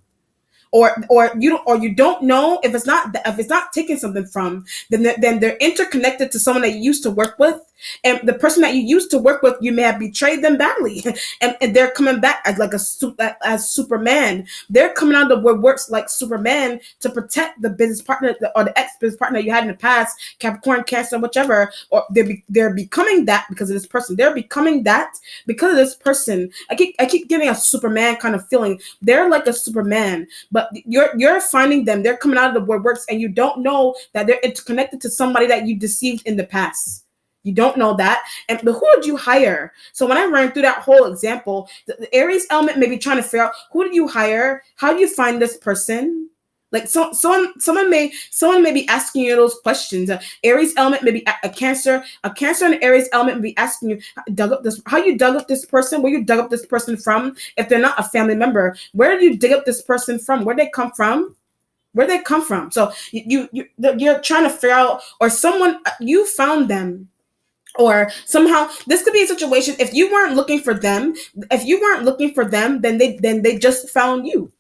Or you don't know if it's not taking something from, then they're interconnected to someone that you used to work with, and the person that you used to work with, you may have betrayed them badly, and they're coming back as Superman. They're coming out of the woodworks like Superman to protect the business partner or the ex-business partner you had in the past, Capricorn, Cancer, whichever. Or they're becoming that because of this person. They're becoming that because of this person. I keep getting a Superman kind of feeling. They're like a Superman, but you're finding them. They're coming out of the woodworks, and you don't know that they're interconnected to somebody that you deceived in the past. You don't know that. But who did you hire? So when I ran through that whole example, the Aries element may be trying to figure out, who did you hire? How do you find this person? Like someone may be asking you those questions. Aries element may be a Cancer and Aries element may be asking you, how you dug up this person, where you dug up this person from. If they're not a family member, where did you dig up this person from? Where they come from? Where they come from? So you're trying to figure out, or someone, you found them, or somehow this could be a situation. If you weren't looking for them, then they just found you.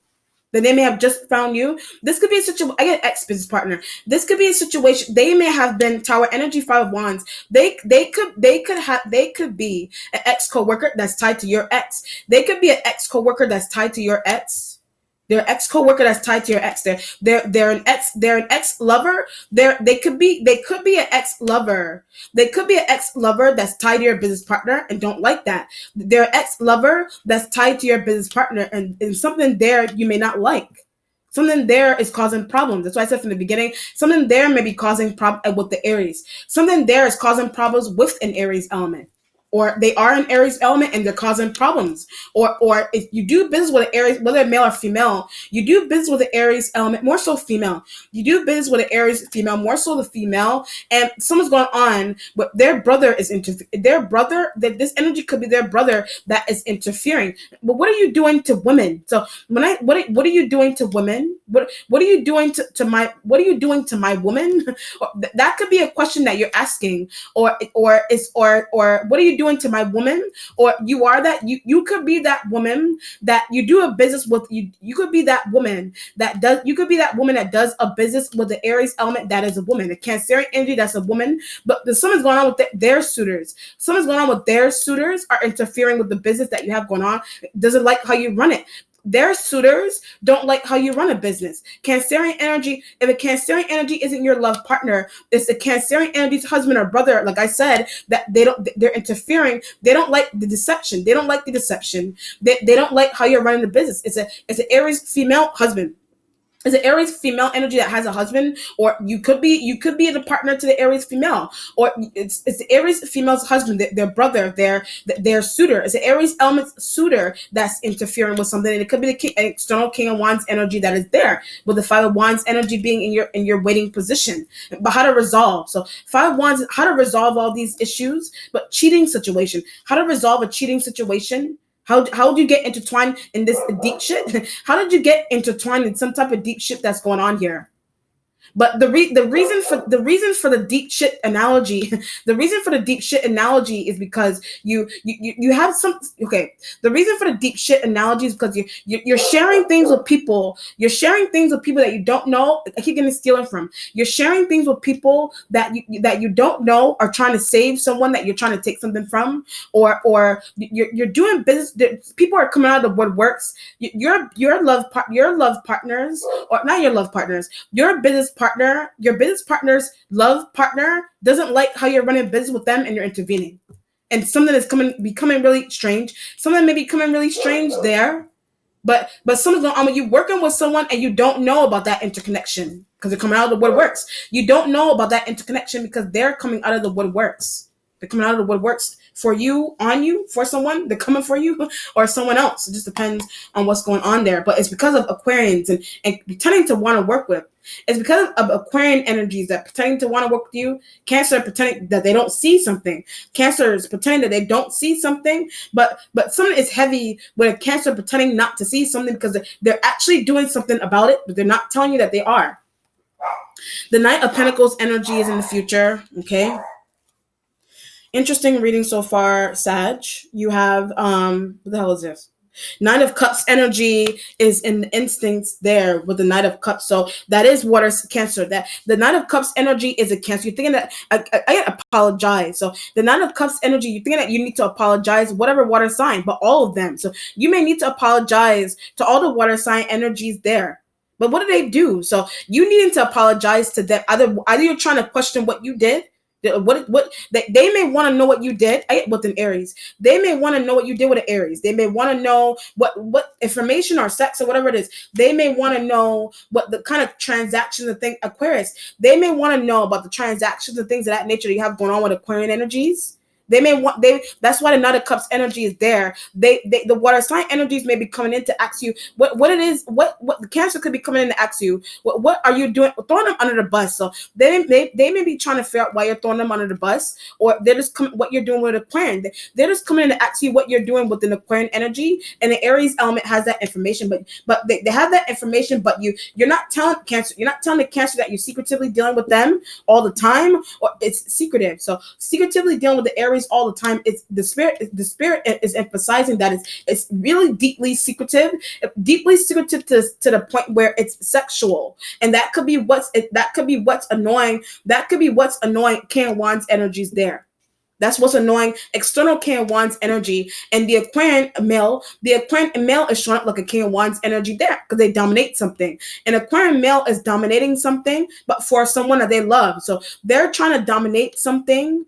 Then they may have just found you. This could be a situation. I get ex business partner. This could be a situation. They may have been Tower Energy, Five of Wands. They could be an ex coworker that's tied to your ex. They could be an ex coworker that's tied to your ex. Their ex coworker that's tied to your ex. They're an ex. They're an ex lover. They could be an ex lover. They could be an ex lover that's tied to your business partner and don't like that. They're an ex lover that's tied to your business partner, and something there you may not like. Something there is causing problems. That's why I said from the beginning, something there may be causing problems with the Aries. Something there is causing problems with an Aries element. Or they are an Aries element and they're causing problems. Or if you do business with an Aries, whether male or female, you do business with an Aries element, more so female. You do business with an Aries female, more so the female, and something's going on, but their brother is that this energy could be their brother that is interfering. But what are you doing to women? So what are you doing to women? What are you doing to my woman? That could be a question that you're asking, or what are you doing to my woman? Or you could be that woman that you do a business with. You could be that woman that does a business with the Aries element that is a woman, the Cancerian energy that's a woman, but something's going on with their suitors. Something's going on with their suitors are interfering with the business that you have going on. Doesn't like how you run it. Their suitors don't like how you run a business. Cancerian energy, if a Cancerian energy isn't your love partner, it's a Cancerian energy's husband or brother, like I said, that they're interfering. They don't like the deception. They don't like the deception. They don't like how you're running the business. It's an Aries female husband. Is an Aries female energy that has a husband, or you could be the partner to the Aries female, or it's the Aries female's husband, their brother, their suitor. It's an Aries element suitor that's interfering with something, and it could be the external King of Wands energy that is there, with the Five of Wands energy being in your waiting position. But how to resolve? So Five of Wands, how to resolve all these issues, but cheating situation. How to resolve a cheating situation. How do you get intertwined in this deep shit? How did you get intertwined in some type of deep shit that's going on here? But the reason for the deep shit analogy, is because you have some. Okay, the reason for the deep shit analogy is because you're sharing things with people. You're sharing things with people that you don't know. I keep getting stealing from. You're sharing things with people that you don't know are trying to save someone that you're trying to take something from, or you're doing business. People are coming out of the woodworks. Your love partners, or not your love partners. Your business partner's love partner doesn't like how you're running business with them, and you're intervening. And something is becoming really strange. Something may be coming really strange there, but something's going on when you're working with someone and you don't know about that interconnection because they're coming out of the woodworks. You don't know about that interconnection because they're coming out of the woodworks. They're coming out of the woodworks for you, on you, for someone. They're coming for you or someone else. It just depends on what's going on there. But it's because of Aquarians and pretending to want to work with. It's because of Aquarian energies that pretending to want to work with you. Cancer pretending that they don't see something. Cancer is pretending that they don't see something. But something is heavy with a Cancer pretending not to see something because they're actually doing something about it, but they're not telling you that they are. The Knight of Pentacles energy is in the future. Okay. Interesting reading so far, Sag. You have what the hell is this? Knight of Cups energy is in the instincts there with the Knight of Cups. So that is water Cancer. That the Knight of Cups energy is a Cancer. You're thinking that I apologize. So the Knight of Cups energy, you're thinking that you need to apologize, whatever water sign, but all of them. So you may need to apologize to all the water sign energies there. But what do? So you needing to apologize to them. Either you're trying to question what you did. What they may want to know what you did with an Aries. They may want to know what you did with an Aries. They may want to know what information or sex or whatever it is. They may want to know what the kind of transactions and things. Aquarius. They may want to know about the transactions and things of that nature that you have going on with Aquarian energies. They may want that's why the Knight of Cups energy is there. The water sign energies may be coming in to ask you what it is, what the Cancer could be coming in to ask you, what are you doing, throwing them under the bus. So they may be trying to figure out why you're throwing them under the bus, or they're just coming what you're doing with Aquarian. They're just coming in to ask you what you're doing with an Aquarian energy, and the Aries element has that information, but they have that information, but you're not telling Cancer, you're not telling the Cancer that you're secretively dealing with them all the time, or it's secretive. So secretively dealing with the Aries all the time, it's the spirit is emphasizing that it's really deeply secretive to the point where it's sexual, and that could be what's annoying. That could be what's annoying King of Wands energies there. That's what's annoying external King of Wands energy. And the Aquarian male is showing up like a King of Wands energy there because they dominate something. And Aquarian male is dominating something, but for someone that they love. So they're trying to dominate something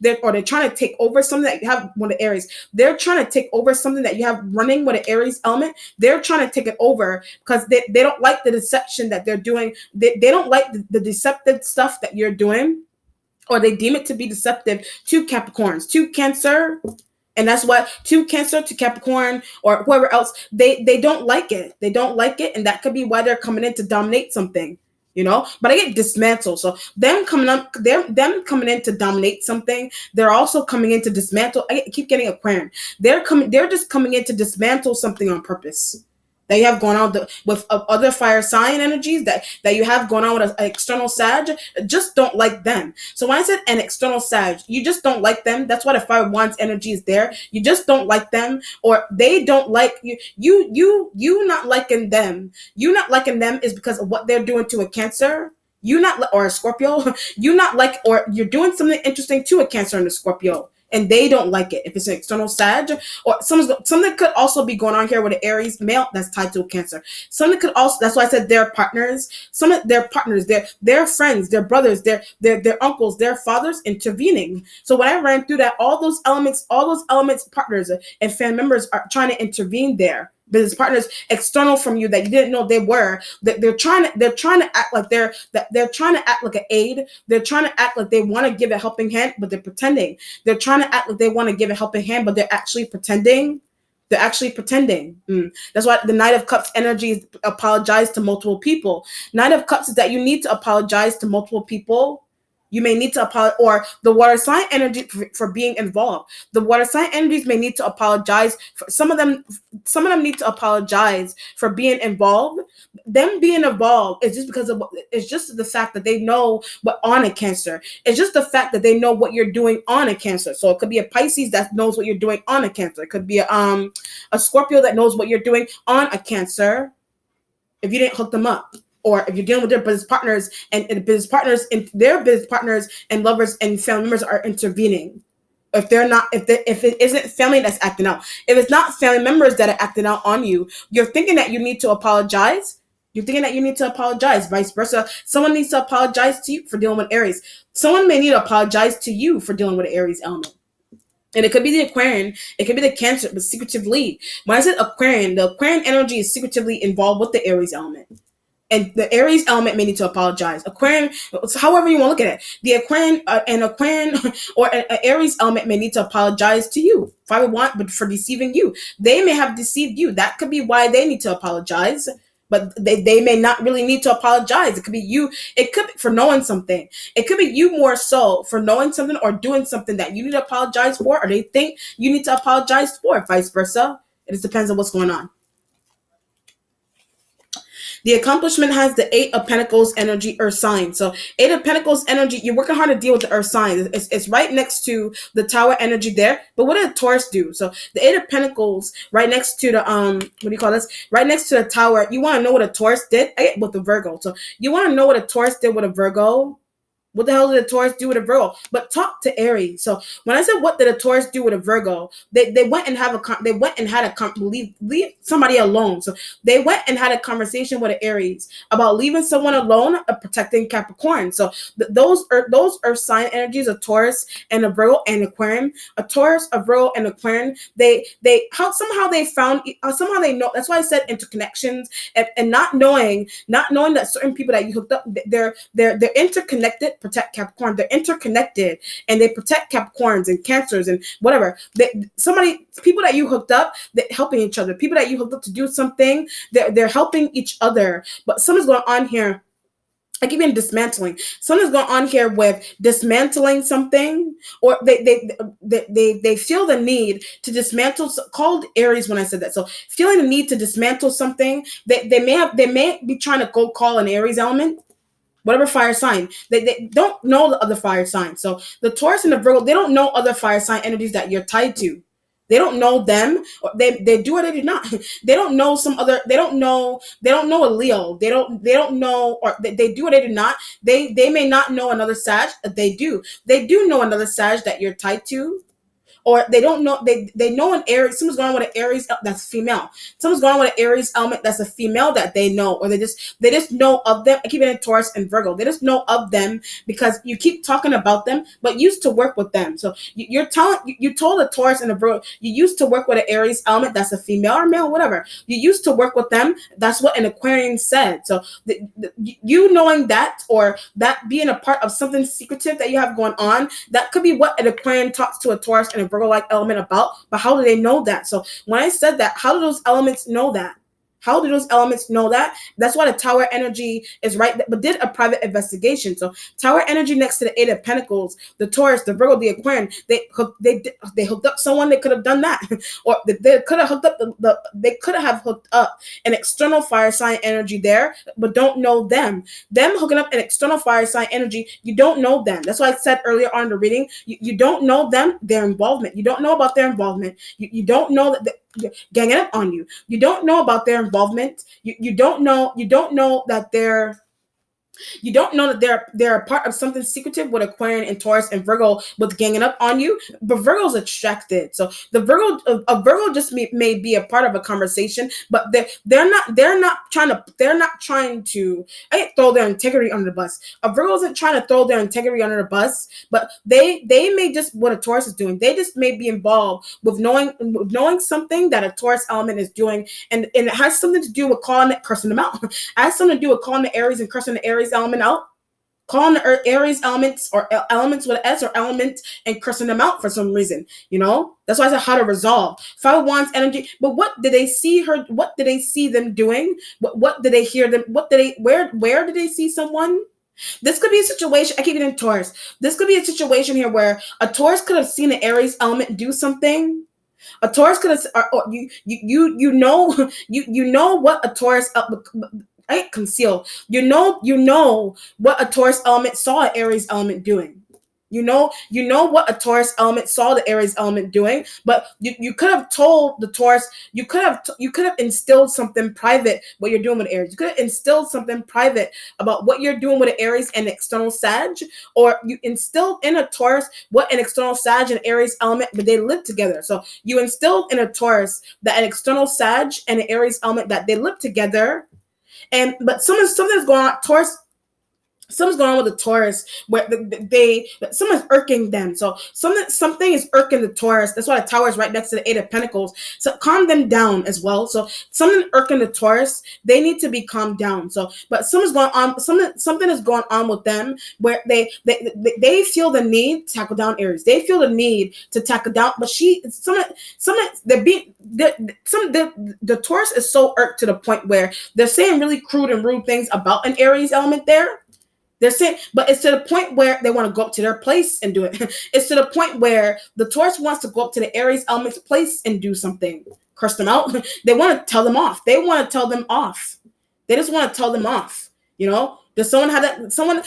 they're trying to take over something that you have with the Aries. They're trying to take over something that you have running with an Aries element. They're trying to take it over because they don't like the deception that they're doing. They don't like the deceptive stuff that you're doing, or they deem it to be deceptive to Capricorns, to Cancer. And that's why to Cancer, to Capricorn, or whoever else, they don't like it. They don't like it. And that could be why they're coming in to dominate something, but I get dismantled. So them coming in to dominate something, they're also coming in to dismantle. I keep getting Aquarian. They're just coming in to dismantle something on purpose that you have going on with other fire sign energies that you have going on with an external Sag. Just don't like them. So when I said an external Sag, you just don't like them. That's why the Fire of Wands energy is there. You just don't like them, or they don't like you. You not liking them. You not liking them is because of what they're doing to a Cancer. Or a Scorpio. Or you're doing something interesting to a Cancer and a Scorpio, and they don't like it. If it's an external Sag, or something could also be going on here with an Aries male that's tied to a Cancer. Something could also, that's why I said their partners, some of their partners, their friends, their brothers, their uncles, their fathers intervening. So when I ran through that, all those elements, partners and family members are trying to intervene there. Business partners external from you that you didn't know they were, that they're trying to act like they're trying to act like an aid. They're trying to act like they want to give a helping hand, but they're pretending. They're trying to act like they want to give a helping hand, but they're actually pretending. That's why the Knight of Cups energy is apologize to multiple people. Knight of Cups is that you need to apologize to multiple people. You may need to apologize, or the water sign energy for being involved. The water sign energies may need to apologize. Some of them need to apologize for being involved. Them being involved is just because of it's just the fact that they know what on a Cancer. It's just the fact that they know what you're doing on a Cancer. So it could be a Pisces that knows what you're doing on a Cancer. It could be a Scorpio that knows what you're doing on a Cancer. If you didn't hook them up. Or if you're dealing with their business partners and business partners and their business partners and lovers and family members are intervening. If it isn't family that's acting out, if it's not family members that are acting out on you, you're thinking that you need to apologize. You're thinking that you need to apologize. Vice versa, someone needs to apologize to you for dealing with Aries. Someone may need to apologize to you for dealing with an Aries element. And it could be the Aquarian, it could be the Cancer, but secretively. When I said Aquarian, the Aquarian energy is secretively involved with the Aries element. And the Aries element may need to apologize. Aquarian, however you want to look at it, the Aquarian or an Aries element may need to apologize to you for deceiving you. They may have deceived you. That could be why they need to apologize. But they may not really need to apologize. It could be you. It could be for knowing something. It could be you more so for knowing something or doing something that you need to apologize for, or they think you need to apologize for, vice versa. It just depends on what's going on. The accomplishment has the 8 of Pentacles energy, Earth sign. So 8 of Pentacles energy, you're working hard to deal with the Earth sign. It's right next to the Tower energy there. But what did Taurus do? So the 8 of Pentacles right next to the right next to the Tower. You want to know what a Taurus did with the Virgo. So you want to know what a Taurus did with a Virgo. What the hell did a Taurus do with a Virgo? But talk to Aries. So when I said what did a Taurus do with a Virgo, they went and leave somebody alone. So they went and had a conversation with an Aries about leaving someone alone and protecting Capricorn. So those Earth sign energies, a Taurus and a Virgo and Aquarian, a Taurus, a Virgo and Aquarian, somehow they know. That's why I said interconnections and not knowing that certain people that you hooked up, they're interconnected. protect Capricorn. They're interconnected, and they protect Capricorns and Cancers and whatever. People that you hooked up, they're helping each other. People that you hooked up to do something, they're helping each other. But something's going on here. Like even dismantling. Something's going on here with dismantling something, or they feel the need to dismantle. Called Aries when I said that. So feeling the need to dismantle something. They may be trying to go call an Aries element, whatever fire sign. They don't know the other fire signs. So the Taurus and the Virgo, they don't know other fire sign energies that you're tied to. They don't know them. Or they do or they do not. They don't know some other. They don't know a Leo. They don't know, or they do or they do not. They may not know another Sag. They do. They do know another Sag that you're tied to. Or they don't know, they know an Aries, someone's going on with an Aries that's female. Someone's going on with an Aries element that's a female that they know, or they just know of them. I keep it in Taurus and Virgo. They just know of them because you keep talking about them, but used to work with them. So you told a Taurus and a Virgo, you used to work with an Aries element that's a female or male, whatever. You used to work with them. That's what an Aquarian said. So you knowing that, or that being a part of something secretive that you have going on, that could be what an Aquarian talks to a Taurus and a Virgo-like element about. But how do they know that? So when I said that, how do those elements know that? How do those elements know that? That's why the Tower energy is right, but did a private investigation. So Tower energy next to the Eight of Pentacles, the Taurus, the Virgo, the Aquarian, they hooked up someone. They could have done that, or they could have hooked up they could have hooked up an external fire sign energy there, but don't know them. Them hooking up an external fire sign energy, you don't know them. That's why I said earlier on in the reading, you don't know them, their involvement. You don't know about their involvement. You don't know that. Ganging up on you. You don't know about their involvement. You don't know that they're a part of something secretive with Aquarian and Taurus and Virgo with ganging up on you. But Virgo's attracted. So the Virgo just may be a part of a conversation, but they're not trying to throw their integrity under the bus. A Virgo isn't trying to throw their integrity under the bus, but they may just, what a Taurus is doing, they just may be involved with knowing something that a Taurus element is doing, and it has something to do with cursing them out. It has something to do with calling the Aries and cursing the Aries element out, calling the Aries elements or elements with an S or element and cursing them out for some reason. That's why I said how to resolve. Five of Wands energy. But what did they see her? What did they see them doing? What did they hear them? Where did they see someone? This could be a situation. I keep it in Taurus. This could be a situation here where a Taurus could have seen an Aries element do something. A Taurus could have, or you know what a Taurus conceal. You know what a Taurus element saw an Aries element doing. You know what a Taurus element saw the Aries element doing, but you could have told the Taurus, you could have instilled something private what you're doing with Aries. You could have instilled something private about what you're doing with an Aries and external Sag, or you instilled in a Taurus what an external Sag and Aries element, but they live together. So you instilled in a Taurus that an external Sag and an Aries element that they live together, but something's going on. Something's going on with the Taurus where someone's irking them. So something is irking the Taurus. That's why the Tower is right next to the Eight of Pentacles. So calm them down as well. So something irking the Taurus, they need to be calmed down. So, but something's going on. Something is going on with them where they feel the need to tackle down Aries. They feel the need to tackle down. But the Taurus is so irked to the point where they're saying really crude and rude things about an Aries element there. They're saying, but it's to the point where they want to go up to their place and do it. It's to the point where the Taurus wants to go up to the Aries element's place and do something. Curse them out. They want to tell them off. They want to tell them off. They just want to tell them off. Does someone have that? Someone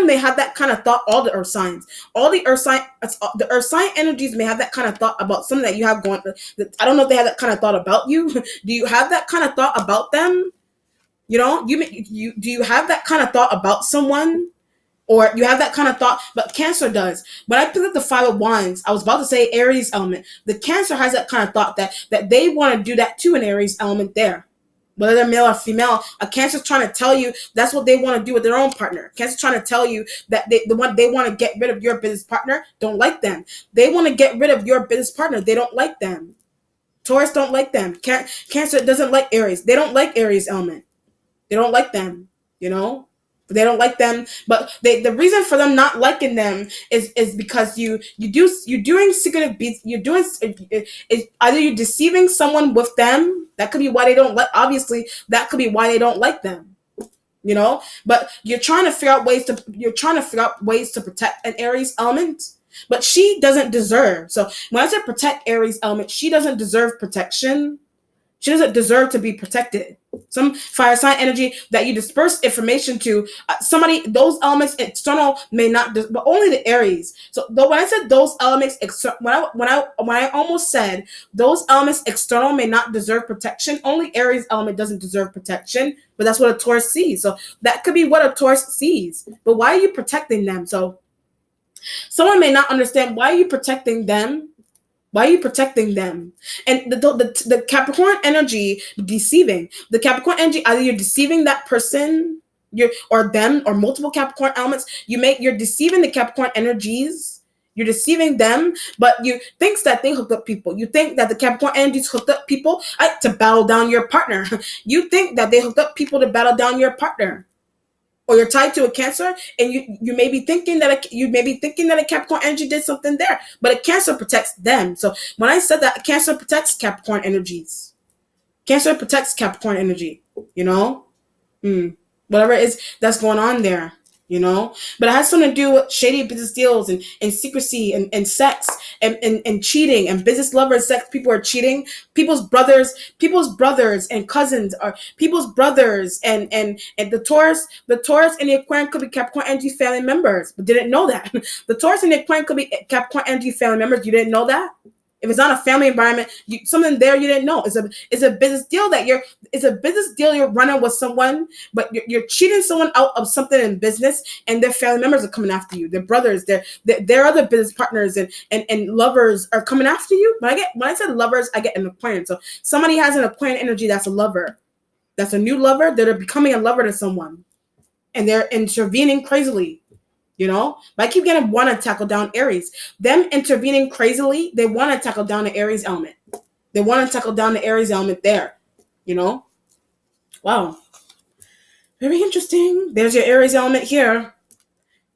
may have that kind of thought. All the earth signs, the earth sign energies may have that kind of thought about something that you have going. I don't know if they have that kind of thought about you. Do you have that kind of thought about them? Do you have that kind of thought about someone, or you have that kind of thought? But Cancer does. When I picked up the Five of Wands, I was about to say Aries element. The Cancer has that kind of thought that they want to do that to an Aries element there. Whether they're male or female, a Cancer's trying to tell you that's what they want to do with their own partner. Cancer's trying to tell you that they want to get rid of your business partner. Don't like them. They want to get rid of your business partner. They don't like them. Taurus don't like them. Cancer doesn't like Aries. They don't like Aries element. They don't like them, They don't like them, but the reason for them not liking them is because you're doing secretive beats. You're doing either you're deceiving someone with them. That could be why they don't like. Obviously, that could be why they don't like them. But you're trying to figure out ways to protect an Aries element. But she doesn't deserve. So when I said protect Aries element, she doesn't deserve protection. She doesn't deserve to be protected. Some fire sign energy that you disperse information to somebody, those elements external may not, but only the Aries. So when I said those elements, when I almost said those elements external may not deserve protection, only Aries element doesn't deserve protection. But that's what a Taurus sees. So that could be what a Taurus sees. But why are you protecting them? So someone may not understand, why are you protecting them? Why are you protecting them? And the Capricorn energy, deceiving. The Capricorn energy, either you're deceiving that person, or them, or multiple Capricorn elements. You're deceiving the Capricorn energies. You're deceiving them, but you think that they hooked up people. You think that the Capricorn energies hooked up people to battle down your partner. You think that they hooked up people to battle down your partner. Or you're tied to a Cancer, and you may be thinking that a Capricorn energy did something there, but a Cancer protects them. So when I said that, Cancer protects Capricorn energies. Cancer protects Capricorn energy. Whatever it is that's going on there. But it has something to do with shady business deals and secrecy and sex and cheating and business lovers. Sex people are cheating. People's brothers and cousins are people's brothers, and the Taurus and the Aquarian could be Capricorn energy family members, but didn't know that. The Taurus and the Aquarian could be Capricorn energy family members. You didn't know that? If it's not a family environment, something there you didn't know. It's a business deal you're running with someone, but you're cheating someone out of something in business, and their family members are coming after you. Their brothers, their other business partners and lovers are coming after you. When I said lovers, I get an Aquarian. So somebody has an Aquarian energy that's a lover. That's a new lover. They're becoming a lover to someone, and they're intervening crazily. But I keep getting want to tackle down Aries. Them intervening crazily, they want to tackle down the Aries element. They want to tackle down the Aries element there. Wow. Very interesting. There's your Aries element here.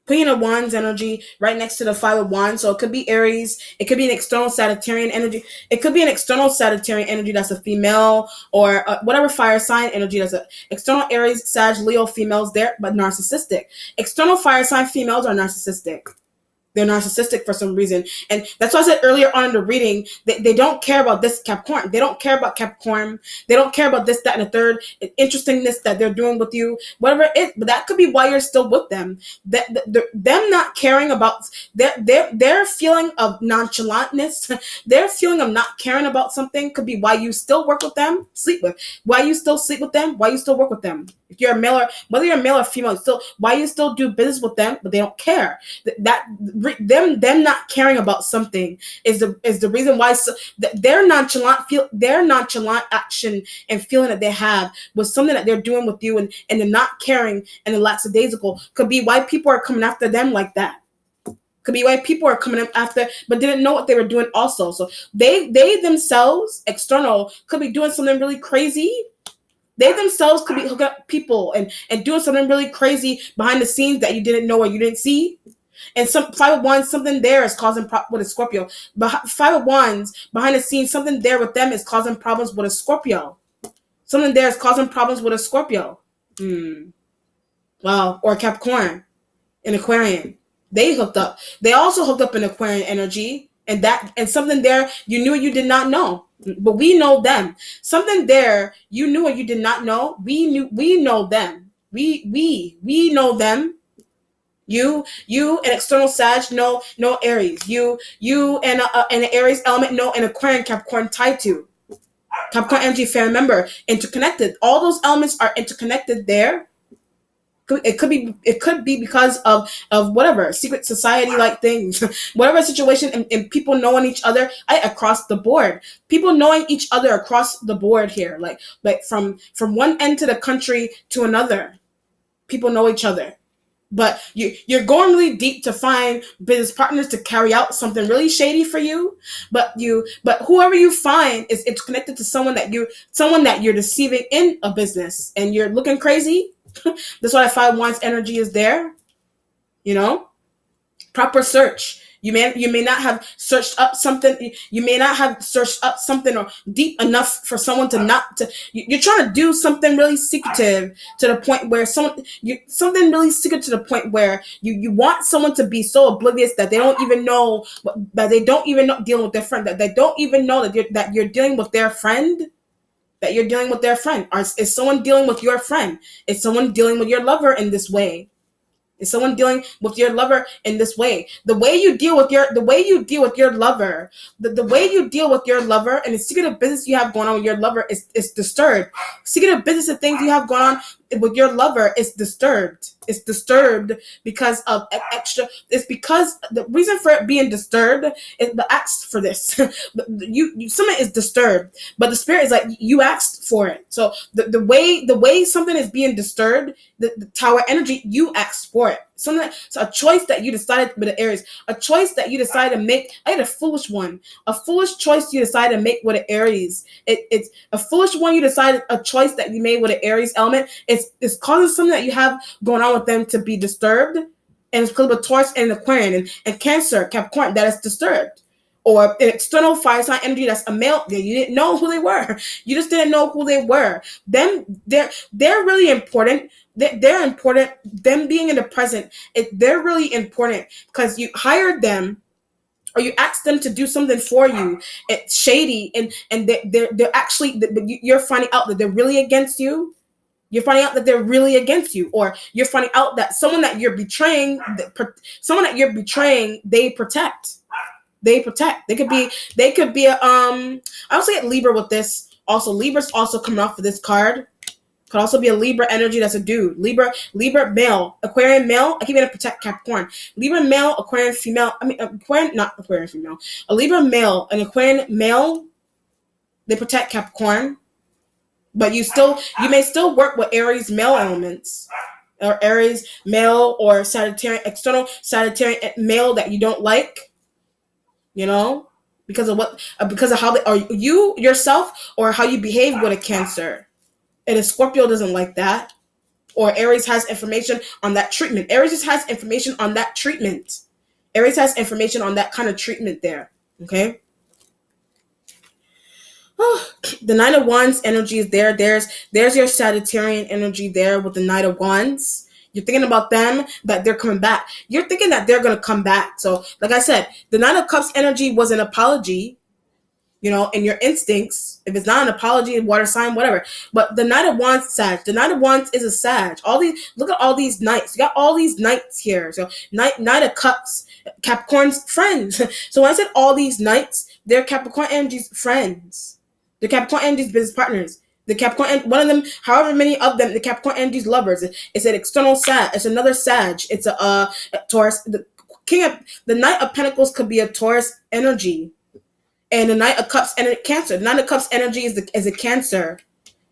Queen of Wands energy right next to the Five of Wands. So it could be Aries. It could be an external Sagittarian energy. It could be an external Sagittarian energy that's a female, or whatever fire sign energy that's a external Aries, Sag, Leo females there, but narcissistic. External fire sign females are narcissistic. They're narcissistic for some reason. And that's why I said earlier on in the reading, they don't care about this Capricorn. They don't care about Capricorn. They don't care about this, that, and the third interestingness that they're doing with you, whatever it is. But that could be why you're still with them. Them not caring about their feeling of nonchalantness, their feeling of not caring about something could be why you still work with them, why you still sleep with them, why you still work with them. If you're a male, whether you're a male or female, why you still do business with them, but they don't care. Them not caring about something is the reason why their nonchalant action and feeling that they have was something that they're doing with you, and the not caring and the lackadaisical could be why people are coming after them like that. Could be why people are coming up after, but didn't know what they were doing also. So they themselves, external, could be doing something really crazy. They themselves could be hooking up people and doing something really crazy behind the scenes that you didn't know or you didn't see. And some Five of Wands, something there is causing with a Scorpio. But Five of Wands, behind the scenes, something there with them is causing problems with a Scorpio. Something there is causing problems with a Scorpio. Wow. Or Capricorn, an Aquarian. They hooked up. They also hooked up in Aquarian energy. And something there you knew you did not know. But we know them. Something there you knew or you did not know. We know them. We know them. You an external Sag, no Aries. You and an Aries element, no an Aquarian Capricorn tied to. Capricorn energy family member, interconnected. All those elements are interconnected there. It could be because of whatever secret society like things, whatever situation, and people knowing each other across the board. People knowing each other across the board here, like from one end to the country to another. People know each other. But you're going really deep to find business partners to carry out something really shady for you. But whoever you find it's connected to someone that you're deceiving in a business, and you're looking crazy. That's why 5 wands energy is there. Proper search. You may not have searched up something. You may not have searched up something or deep enough for someone to not to. You're trying to do something really secretive to the point where something really secret to the point where you want someone to be so oblivious that they don't even know, that they don't even know dealing with their friend, that they don't even know that you're dealing with their friend. That you're dealing with their friend. Is someone dealing with your friend? Is someone dealing with your lover in this way? Is someone dealing with your lover in this way? The way you deal with your lover, the way you deal with your lover, and the secretive business you have going on with your lover is disturbed. Secretive business and things you have going on with your lover is disturbed. It's disturbed because of extra. It's because the reason for it being disturbed is the asked for this. Something is disturbed, but the spirit is like you asked for it. So the way something is being disturbed, the tower energy, you asked for it. So a choice that you decided with the Aries, a choice that you decided to make. I had a foolish one, a foolish choice you decided to make with an Aries. It's a foolish one you decided, a choice that you made with an Aries element. It's causing something that you have going on with them to be disturbed, and it's because of a Taurus and Aquarian and Cancer, Capricorn that is disturbed. Or an external fire sign energy that's a male that you didn't know who they were. You just didn't know who they were. They're really important. They're important. Them being in the present, they're really important because you hired them or you asked them to do something for you. It's shady, and they're actually, you're finding out that they're really against you. You're finding out that they're really against you, or you're finding out that someone that you're betraying, they protect. They protect. They could be I would say a Libra with this. Also, Libra's also coming off of this card. Could also be a Libra energy that's a dude. Libra male, Aquarian male. I keep going to protect Capricorn. Libra male, Aquarian female. Not Aquarian female. A Libra male, an Aquarian male. They protect Capricorn, but you may still work with Aries male elements, or Aries male, or Sagittarius, external Sagittarian male that you don't like. Because of how or you yourself, or how you behave with a Cancer. And a Scorpio doesn't like that. Or Aries has information on that treatment. Aries just has information on that treatment. Aries has information on that kind of treatment there. Okay. Oh, the Knight of Wands energy is there. There's your Sagittarian energy there with the Knight of Wands. You're thinking about them, that they're coming back. You're thinking that they're going to come back. So, like I said, the Knight of Cups energy was an apology, in your instincts. If it's not an apology, water sign, whatever. But the Knight of Wands, Sag. The Knight of Wands is a Sag. Look at all these knights. You got all these knights here. So, Knight of Cups, Capricorn's friends. So, when I said all these knights, they're Capricorn energy's friends. They're Capricorn energy's business partners. The Capricorn, one of them, however many of them, the Capricorn energy's lovers. It's an external Sag. It's another Sag. It's a Taurus. The Knight of Pentacles could be a Taurus energy, and the Knight of Cups and Cancer. The Knight of Cups energy is a Cancer.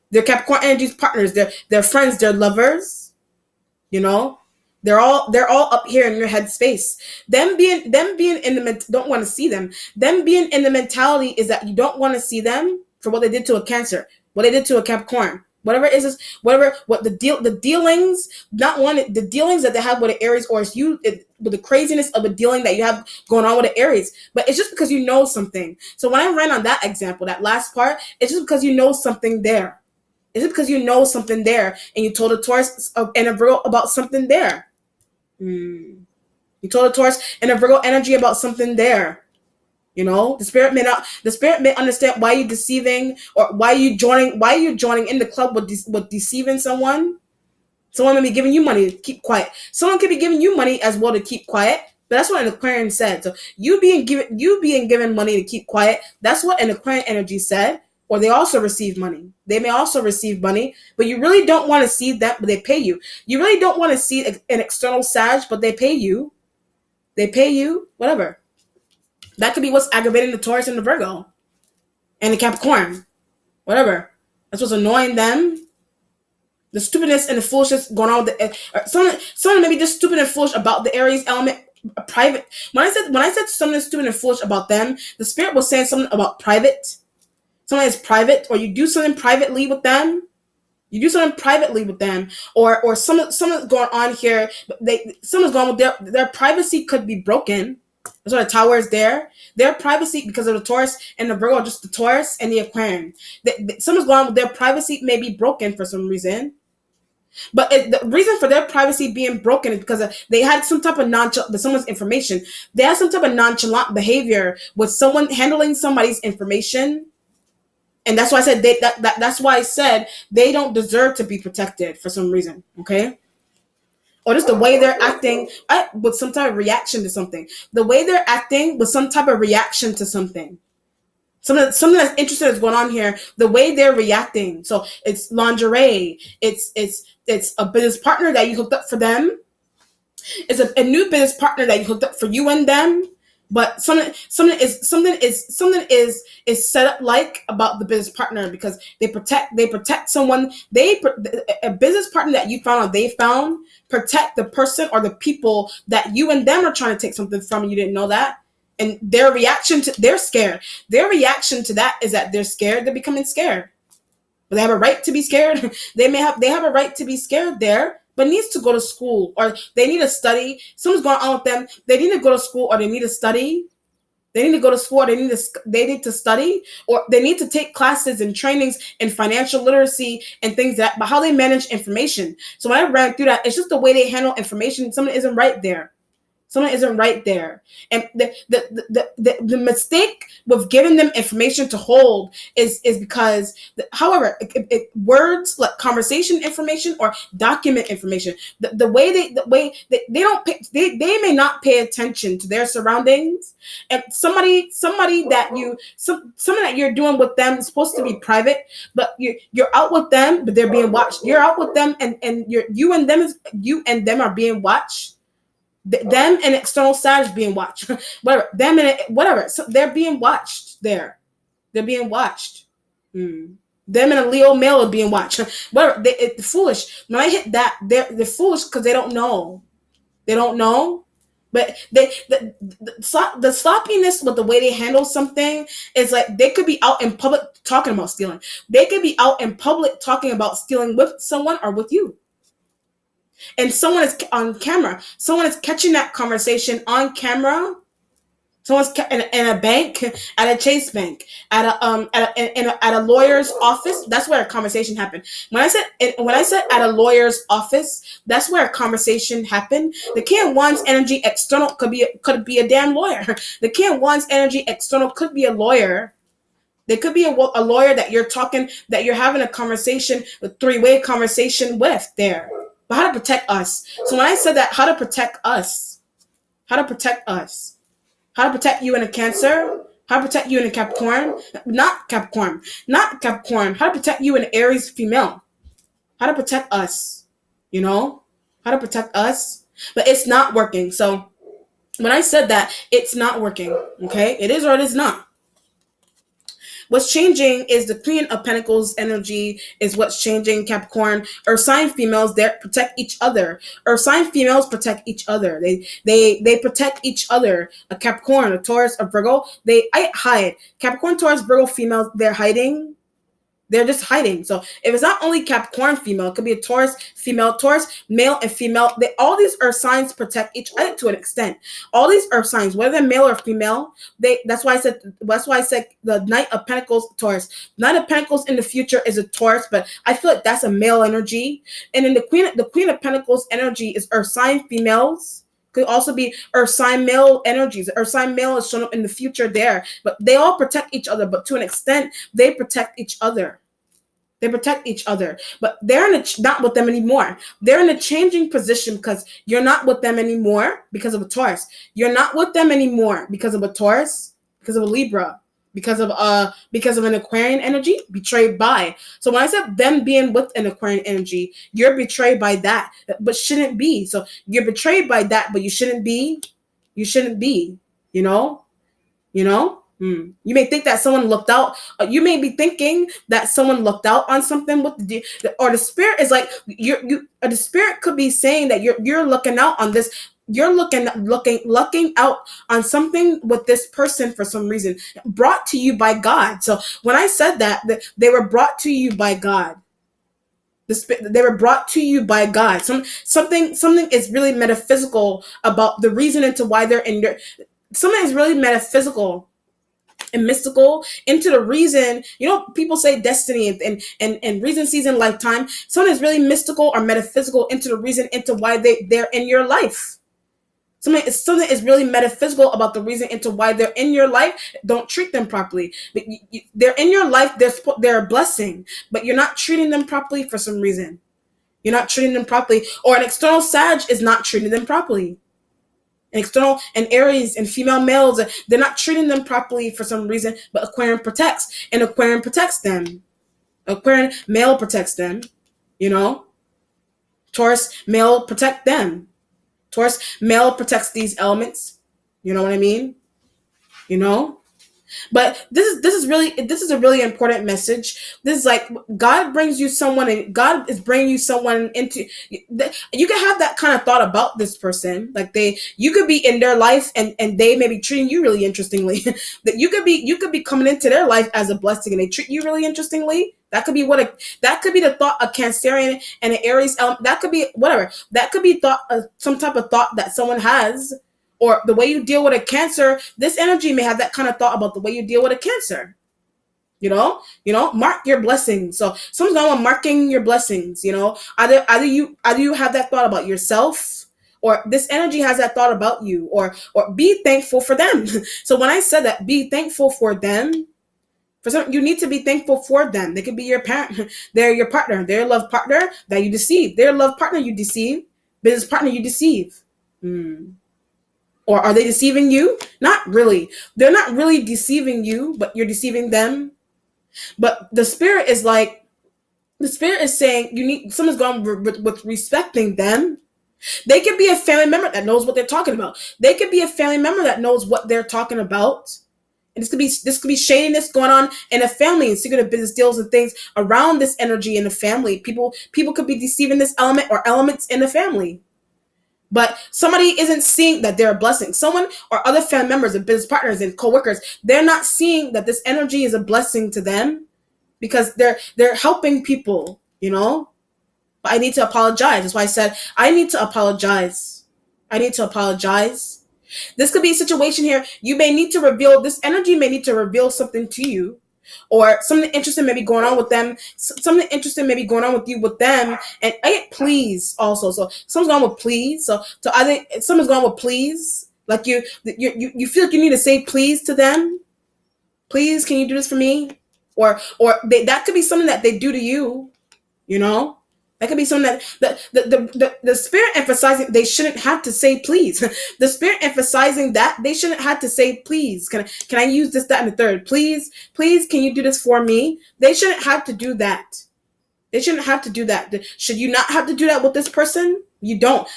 They're Capricorn energy's partners. They're friends. They're lovers. They're all up here in your head space. Them being in the don't want to see them. Them being in the mentality is that you don't want to see them for what they did to a Cancer, what they did to a Capricorn, whatever it is, what the dealings that they have with an Aries, or it's with the craziness of a dealing that you have going on with an Aries. But it's just because you know something. So when I ran on that example, that last part, it's just because you know something there. It's just because you know something there, and you told a Taurus and a Virgo about something there. You told a Taurus and a Virgo energy about something there. The spirit may understand why you're deceiving, or why you joining in the club with deceiving someone. Someone may be giving you money to keep quiet. Someone could be giving you money as well to keep quiet. But that's what an Aquarian said. So you being given money to keep quiet, that's what an Aquarian energy said. Or they also receive money. They may also receive money, but you really don't want to see that, but they pay you. You really don't want to see an external Sag, but they pay you. They pay you, whatever. That could be what's aggravating the Taurus and the Virgo and the Capricorn, whatever. That's what's annoying them. The stupidness and the foolishness going on with someone may be just stupid and foolish about the Aries element. Private. When I said something stupid and foolish about them, the spirit was saying something about private. Something is private, or you do something privately with them. You do something privately with them, or something's going on here. Someone's going with their privacy could be broken. That's why the tower is there. Their privacy, because of the Taurus and the Virgo, just the Taurus and the Aquarian. Someone's going with their privacy may be broken for some reason. But the reason for their privacy being broken is because they had some type of with someone's information. They had some type of nonchalant behavior with someone handling somebody's information. And that's why I said that's why I said they don't deserve to be protected for some reason. Okay. Or just the way they're acting with some type of reaction to something. The way they're acting with some type of reaction to something. Something that's interesting is going on here. The way they're reacting. So it's lingerie. It's a business partner that you hooked up for them. It's a new business partner that you hooked up for you and them. But something is set up like about the business partner, because they protect someone. A business partner that you found or they found protect the person or the people that you and them are trying to take something from, and you didn't know that. And their reaction to they're scared. Their reaction to that is that they're scared. They're becoming scared. But they have a right to be scared. They have a right to be scared there, but needs to go to school, or they need to study. Something's going on with them. They need to go to school, or they need to study. They need to go to school, or they need to study, or they need to take classes and trainings in financial literacy and things but how they manage information. So when I ran through that, it's just the way they handle information. Something isn't right there. Something isn't right there. And the mistake with giving them information to hold is because, however, words like conversation information or document information, the way they don't pay, they may not pay attention to their surroundings. And somebody that something that you're doing with them is supposed to be private, but you're out with them, but they're being watched. You're out with them, and you and them are being watched. Them and external Sag being watched. Whatever. So they're being watched there. They're being watched. Them and a Leo male are being watched. Whatever. They're foolish. When I hit that, they're foolish because they don't know. They don't know. But the sloppiness with the way they handle something is like they could be out in public talking about stealing. They could be out in public talking about stealing with someone or with you. And someone is on camera. Someone is catching that conversation on camera. Someone's in a bank, at a Chase Bank, at a lawyer's office. That's where a conversation happened. When I said at a lawyer's office, that's where a conversation happened. The King of Wands energy external could be a damn lawyer. The King of Wands energy external could be a lawyer. There could be a lawyer that you're having a conversation, a three-way conversation with there. But how to protect us. So when I said that, how to protect us. How to protect you in a Cancer. How to protect you in a Capricorn. Not Capricorn. How to protect you in Aries female. How to protect us. How to protect us. But it's not working. So when I said that, it's not working. Okay? It is or it is not. What's changing is the Queen of Pentacles energy is what's changing. Capricorn. Earth sign females, they protect each other. Earth sign females protect each other. They protect each other. A Capricorn, a Taurus, a Virgo, they hide. Capricorn, Taurus, Virgo females, they're hiding. They're just hiding. So if it's not only Capricorn female, it could be a Taurus female, Taurus male and female. All these earth signs protect each other to an extent. All these earth signs, whether they're male or female, that's why I said the Knight of Pentacles, Taurus. Knight of Pentacles in the future is a Taurus, but I feel like that's a male energy. And then the Queen of Pentacles energy is earth sign females. Could also be earth sign male energies. Earth sign male is shown up in the future there, but they all protect each other. But to an extent, they protect each other. They protect each other, but they're not with them anymore. They're in a changing position because you're not with them anymore because of a Taurus. You're not with them anymore because of a Taurus, because of a Libra, because of an Aquarian energy, betrayed by. So when I said them being with an Aquarian energy, you're betrayed by that, but shouldn't be. So you're betrayed by that, but you shouldn't be. You shouldn't be. You may think that someone looked out. You may be thinking that someone looked out on something with or the spirit is like the spirit could be saying that you're looking out on this. You're looking out on something with this person for some reason, brought to you by God. So when I said that they were brought to you by God. They were brought to you by God. Something is really metaphysical about the reason into why they're in your. Something is really metaphysical and mystical into the reason. People say destiny and reason, season, lifetime. Something is really mystical or metaphysical into the reason into why they're in your life. Something is really metaphysical about the reason into why they're in your life. Don't treat them properly. But they're in your life. They're a blessing, but you're not treating them properly for some reason. You're not treating them properly, or an external Sag is not treating them properly. An external and Aries and female males, they're not treating them properly for some reason. But Aquarian protects, and Aquarian protects them. Aquarian male protects them. Taurus male protect them. Taurus male protects these elements. You know what I mean? But this is a really important message. This is like God brings you someone, and God is bringing you someone into. You can have that kind of thought about this person. Like you could be in their life, and they may be treating you really interestingly. That you could be coming into their life as a blessing, and they treat you really interestingly. That could be the thought of Cancerian and an Aries element. That could be whatever. That could be some type of thought that someone has. Or the way you deal with a Cancer, this energy may have that kind of thought about the way you deal with a Cancer. Mark your blessings. So someone's going on marking your blessings. Either you have that thought about yourself, or this energy has that thought about you, or be thankful for them. So when I said that, be thankful for them. For some, you need to be thankful for them. They could be your parent. They're your partner. They're a love partner that you deceive. They're a love partner you deceive. Business partner you deceive. Or are they deceiving you? Not really. They're not really deceiving you, but you're deceiving them. But the spirit is saying someone's going with respecting them. They could be a family member that knows what they're talking about. They could be a family member that knows what they're talking about. And this could be shadiness going on in a family and secretive business deals and things around this energy in the family. People could be deceiving this element or elements in the family. But somebody isn't seeing that they're a blessing. Someone or other family members and business partners and co-workers, they're not seeing that this energy is a blessing to them because they're helping people, But I need to apologize. That's why I said I need to apologize. This could be a situation here. This energy may need to reveal something to you. Or something interesting may be going on with them. Something interesting may be going on with you with them. And I get please also. So someone's going with please. So I think someone's going with please. Like you feel like you need to say please to them. Please, can you do this for me? Or that could be something that they do to you. That could be something that the spirit emphasizing they shouldn't have to say please. The spirit emphasizing that they shouldn't have to say please. Can I use this, that, and the third? Please, can you do this for me? They shouldn't have to do that. Should you not have to do that with this person? You don't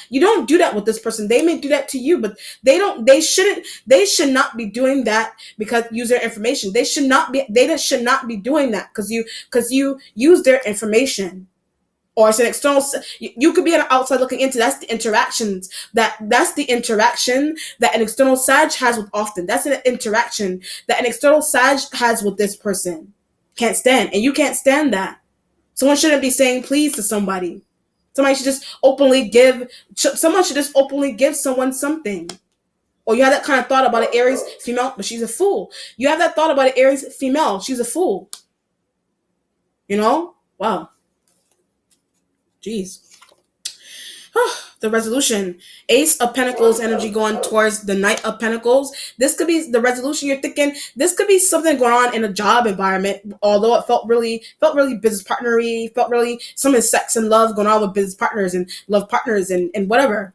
do that with this person. They may do that to you, but they should not be doing that because use their information. They should not be doing that because you use their information. Or it's an external. You could be an outside looking into. That's the interactions. That's the interaction that an external Sag has with often. That's an interaction that an external Sag has with this person. Can't stand, and you can't stand that. Someone shouldn't be saying please to somebody. Someone should just openly give someone something. Or you have that kind of thought about an Aries female, but she's a fool. You have that thought about an Aries female, she's a fool. Wow. Jeez. The resolution. Ace of Pentacles energy going towards the Knight of Pentacles. This could be the resolution you're thinking. This could be something going on in a job environment. Although it felt really business partnery, felt really some of sex and love going on with business partners and love partners and whatever.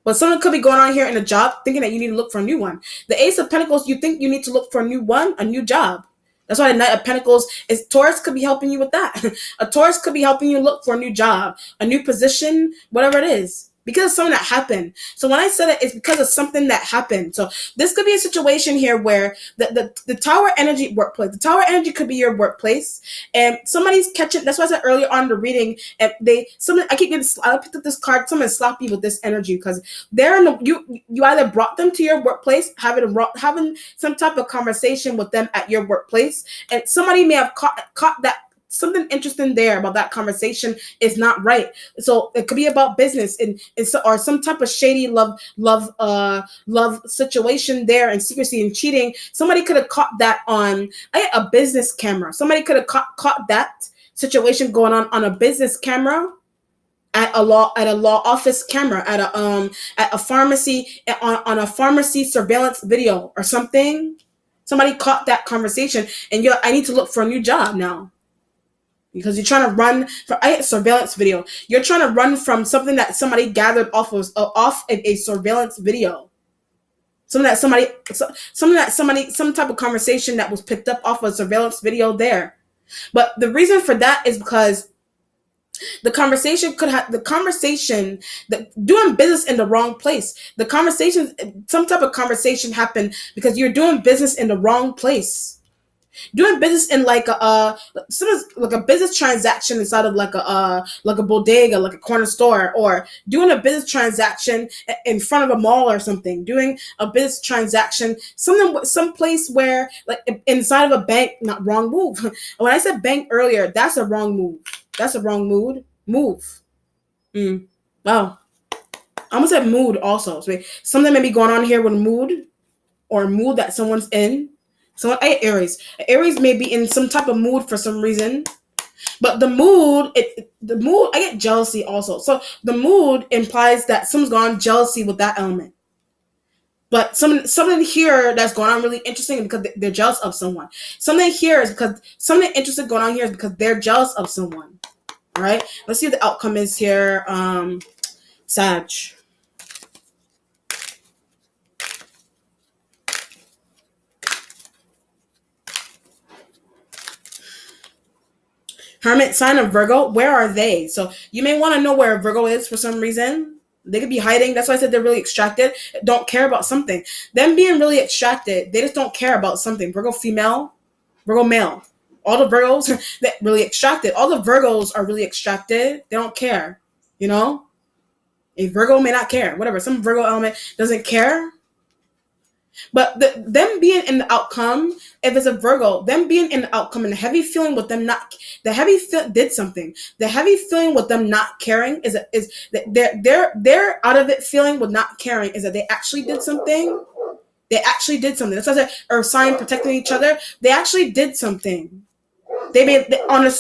But something could be going on here in a job, thinking that you need to look for a new one. The Ace of Pentacles, you think you need to look for a new job. That's why the Knight of Pentacles is Taurus could be helping you with that. A Taurus could be helping you look for a new job, a new position, whatever it is. Because of something that happened. So when I said it's because of something that happened. So this could be a situation here where the Tower energy workplace. The Tower energy could be your workplace. And somebody's catching, that's why I said earlier on in the reading, and I picked up this card, someone sloppy with this energy because they're in you either brought them to your workplace, having some type of conversation with them at your workplace, and somebody may have caught that something interesting there about that conversation is not right. So it could be about business and so, or some type of shady love situation there, and secrecy and cheating. Somebody could have caught that on a business camera. Somebody could have caught that situation going on a business camera, at a law office camera, at a pharmacy, on a pharmacy surveillance video or something. Somebody caught that conversation, and you're, I need to look for a new job now, because you're trying to run from a surveillance video. You're trying to run from something that somebody gathered off a surveillance video. Some type of conversation that was picked up off a surveillance video there. But the reason for that is because the conversation that doing business in the wrong place. Some type of conversation happened because you're doing business in the wrong place. Doing business in like a business transaction inside of like a bodega, like a corner store, or doing a business transaction in front of a mall or something. Doing a business transaction some place where, like, inside of a bank. Not wrong move. When I said bank earlier, that's a wrong move. That's a wrong move. Wow. I almost said mood also. So something may be going on here with mood, or mood that someone's in. So Aries may be in some type of mood for some reason, but the mood, I get jealousy also. So the mood implies that someone's gone jealousy with that element. But something here that's going on really interesting because they're jealous of someone. Something here is because something interesting going on here is because they're jealous of someone. All right, let's see what the outcome is here. Sag. Hermit sign of Virgo. Where are they? So you may want to know where Virgo is for some reason. They could be hiding. That's why I said they're really extracted. Don't care about something. Them being really extracted, they just don't care about something. Virgo female, Virgo male. All the Virgos that really extracted. All the Virgos are really extracted. They don't care. You know? A Virgo may not care. Whatever. Some Virgo element doesn't care. But them being in the outcome, if it's a Virgo, them being in the outcome and the heavy feeling with them not, the heavy did something. The heavy feeling with them not caring is that they're out of it feeling with not caring is that they actually did something. They actually did something. That's why I said, or sign protecting each other. They actually did something. On the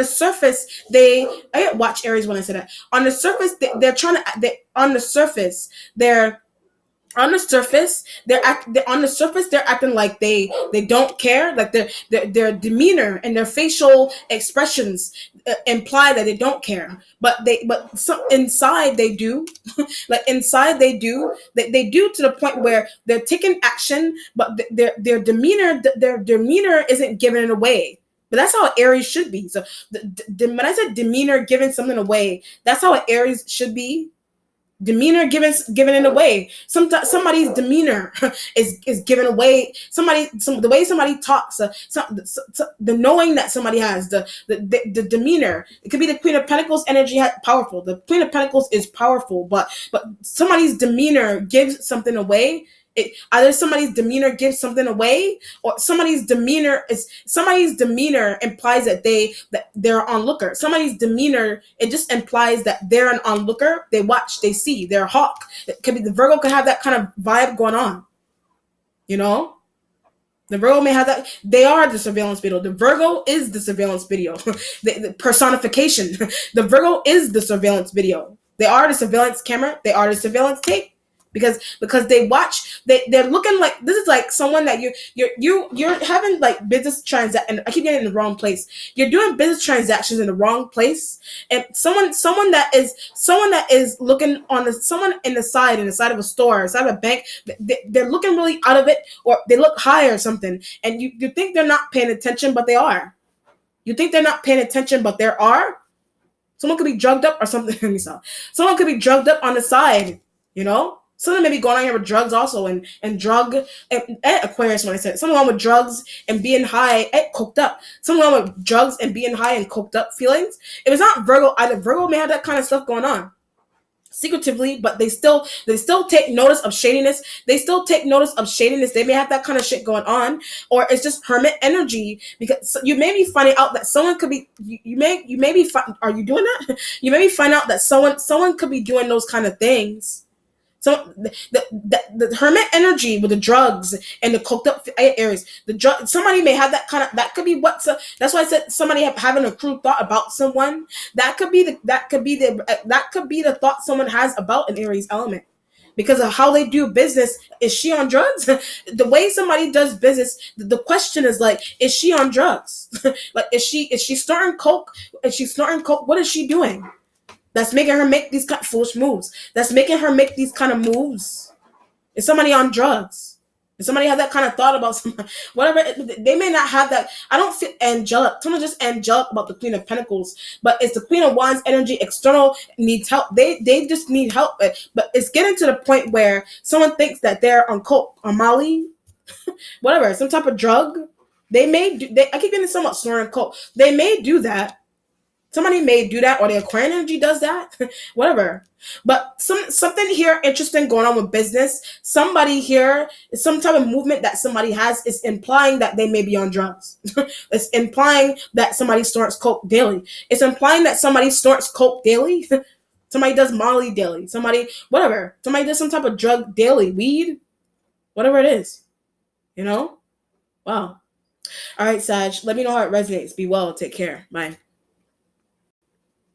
surface, I watch Aries when I say that. On the surface, they're acting like they don't care. Like their demeanor and their facial expressions imply that they don't care. But inside they do. Like inside they do. They do to the point where they're taking action, but their demeanor isn't giving it away. But that's how Aries should be. So when I said demeanor giving something away, that's how Aries should be. Demeanor giving it away. Somebody's demeanor is given away. The way somebody talks, the knowing that somebody has, the demeanor. It could be the Queen of Pentacles energy, powerful. The Queen of Pentacles is powerful, but somebody's demeanor gives something away. Either somebody's demeanor gives something away, or somebody's demeanor implies that they're an onlooker. Somebody's demeanor, it just implies that they're an onlooker. They watch, they see, they're a hawk. It could be the Virgo could have that kind of vibe going on. You know? The Virgo may have that. They are the surveillance video. The Virgo is the surveillance video. the personification. The Virgo is the surveillance video. They are the surveillance camera. They are the surveillance tape. Because they watch, they're looking like, this is like someone that you're having like business transaction. I keep getting in the wrong place. You're doing business transactions in the wrong place, and someone that is looking on someone in the side of a store, inside of a bank. They're looking really out of it, or they look high or something, and you think they're not paying attention, but they are. You think they're not paying attention, but there are. Someone could be drugged up or something. Someone could be drugged up on the side. You know. Something may be going on here with drugs also, and drug and Aquarius. When I said something wrong with drugs and being high and coked up, something wrong with drugs and being high and coked up feelings. If it's not Virgo, either Virgo may have that kind of stuff going on. secretively, but they still take notice of shadiness. They still take notice of shadiness. They may have that kind of shit going on, or it's just hermit energy, because you may be finding out that someone could be are you doing that? You may be finding out that someone could be doing those kind of things. So the hermit energy with the drugs and the coked up areas, the drug, somebody may have that kind of, that could be what, so that's why I said somebody having a crude thought about someone. That could be the thought someone has about an Aries element, because of how they do business. Is she on drugs? The way somebody does business, the question is like, is she on drugs? Like, is she snorting coke? Is she snorting coke? What is she doing that's making her make these kind of foolish moves? That's making her make these kind of moves. Is somebody on drugs? Does somebody have that kind of thought about somebody? Whatever, they may not have that. I don't feel angelic. Someone just angelic about the Queen of Pentacles, but it's the Queen of Wands energy. External needs help. They just need help, but it's getting to the point where someone thinks that they're on coke or Molly, whatever, some type of drug. They may do. I keep getting somewhat snoring coke. They may do that. Somebody may do that, or the Aquarian energy does that. Whatever. But something here interesting going on with business. Somebody here, some type of movement that somebody has is implying that they may be on drugs. It's implying that somebody snorts coke daily. It's implying that somebody snorts coke daily. Somebody does Molly daily. Somebody, whatever. Somebody does some type of drug daily. Weed. Whatever it is. You know? Wow. All right, Sag. Let me know how it resonates. Be well. Take care. Bye.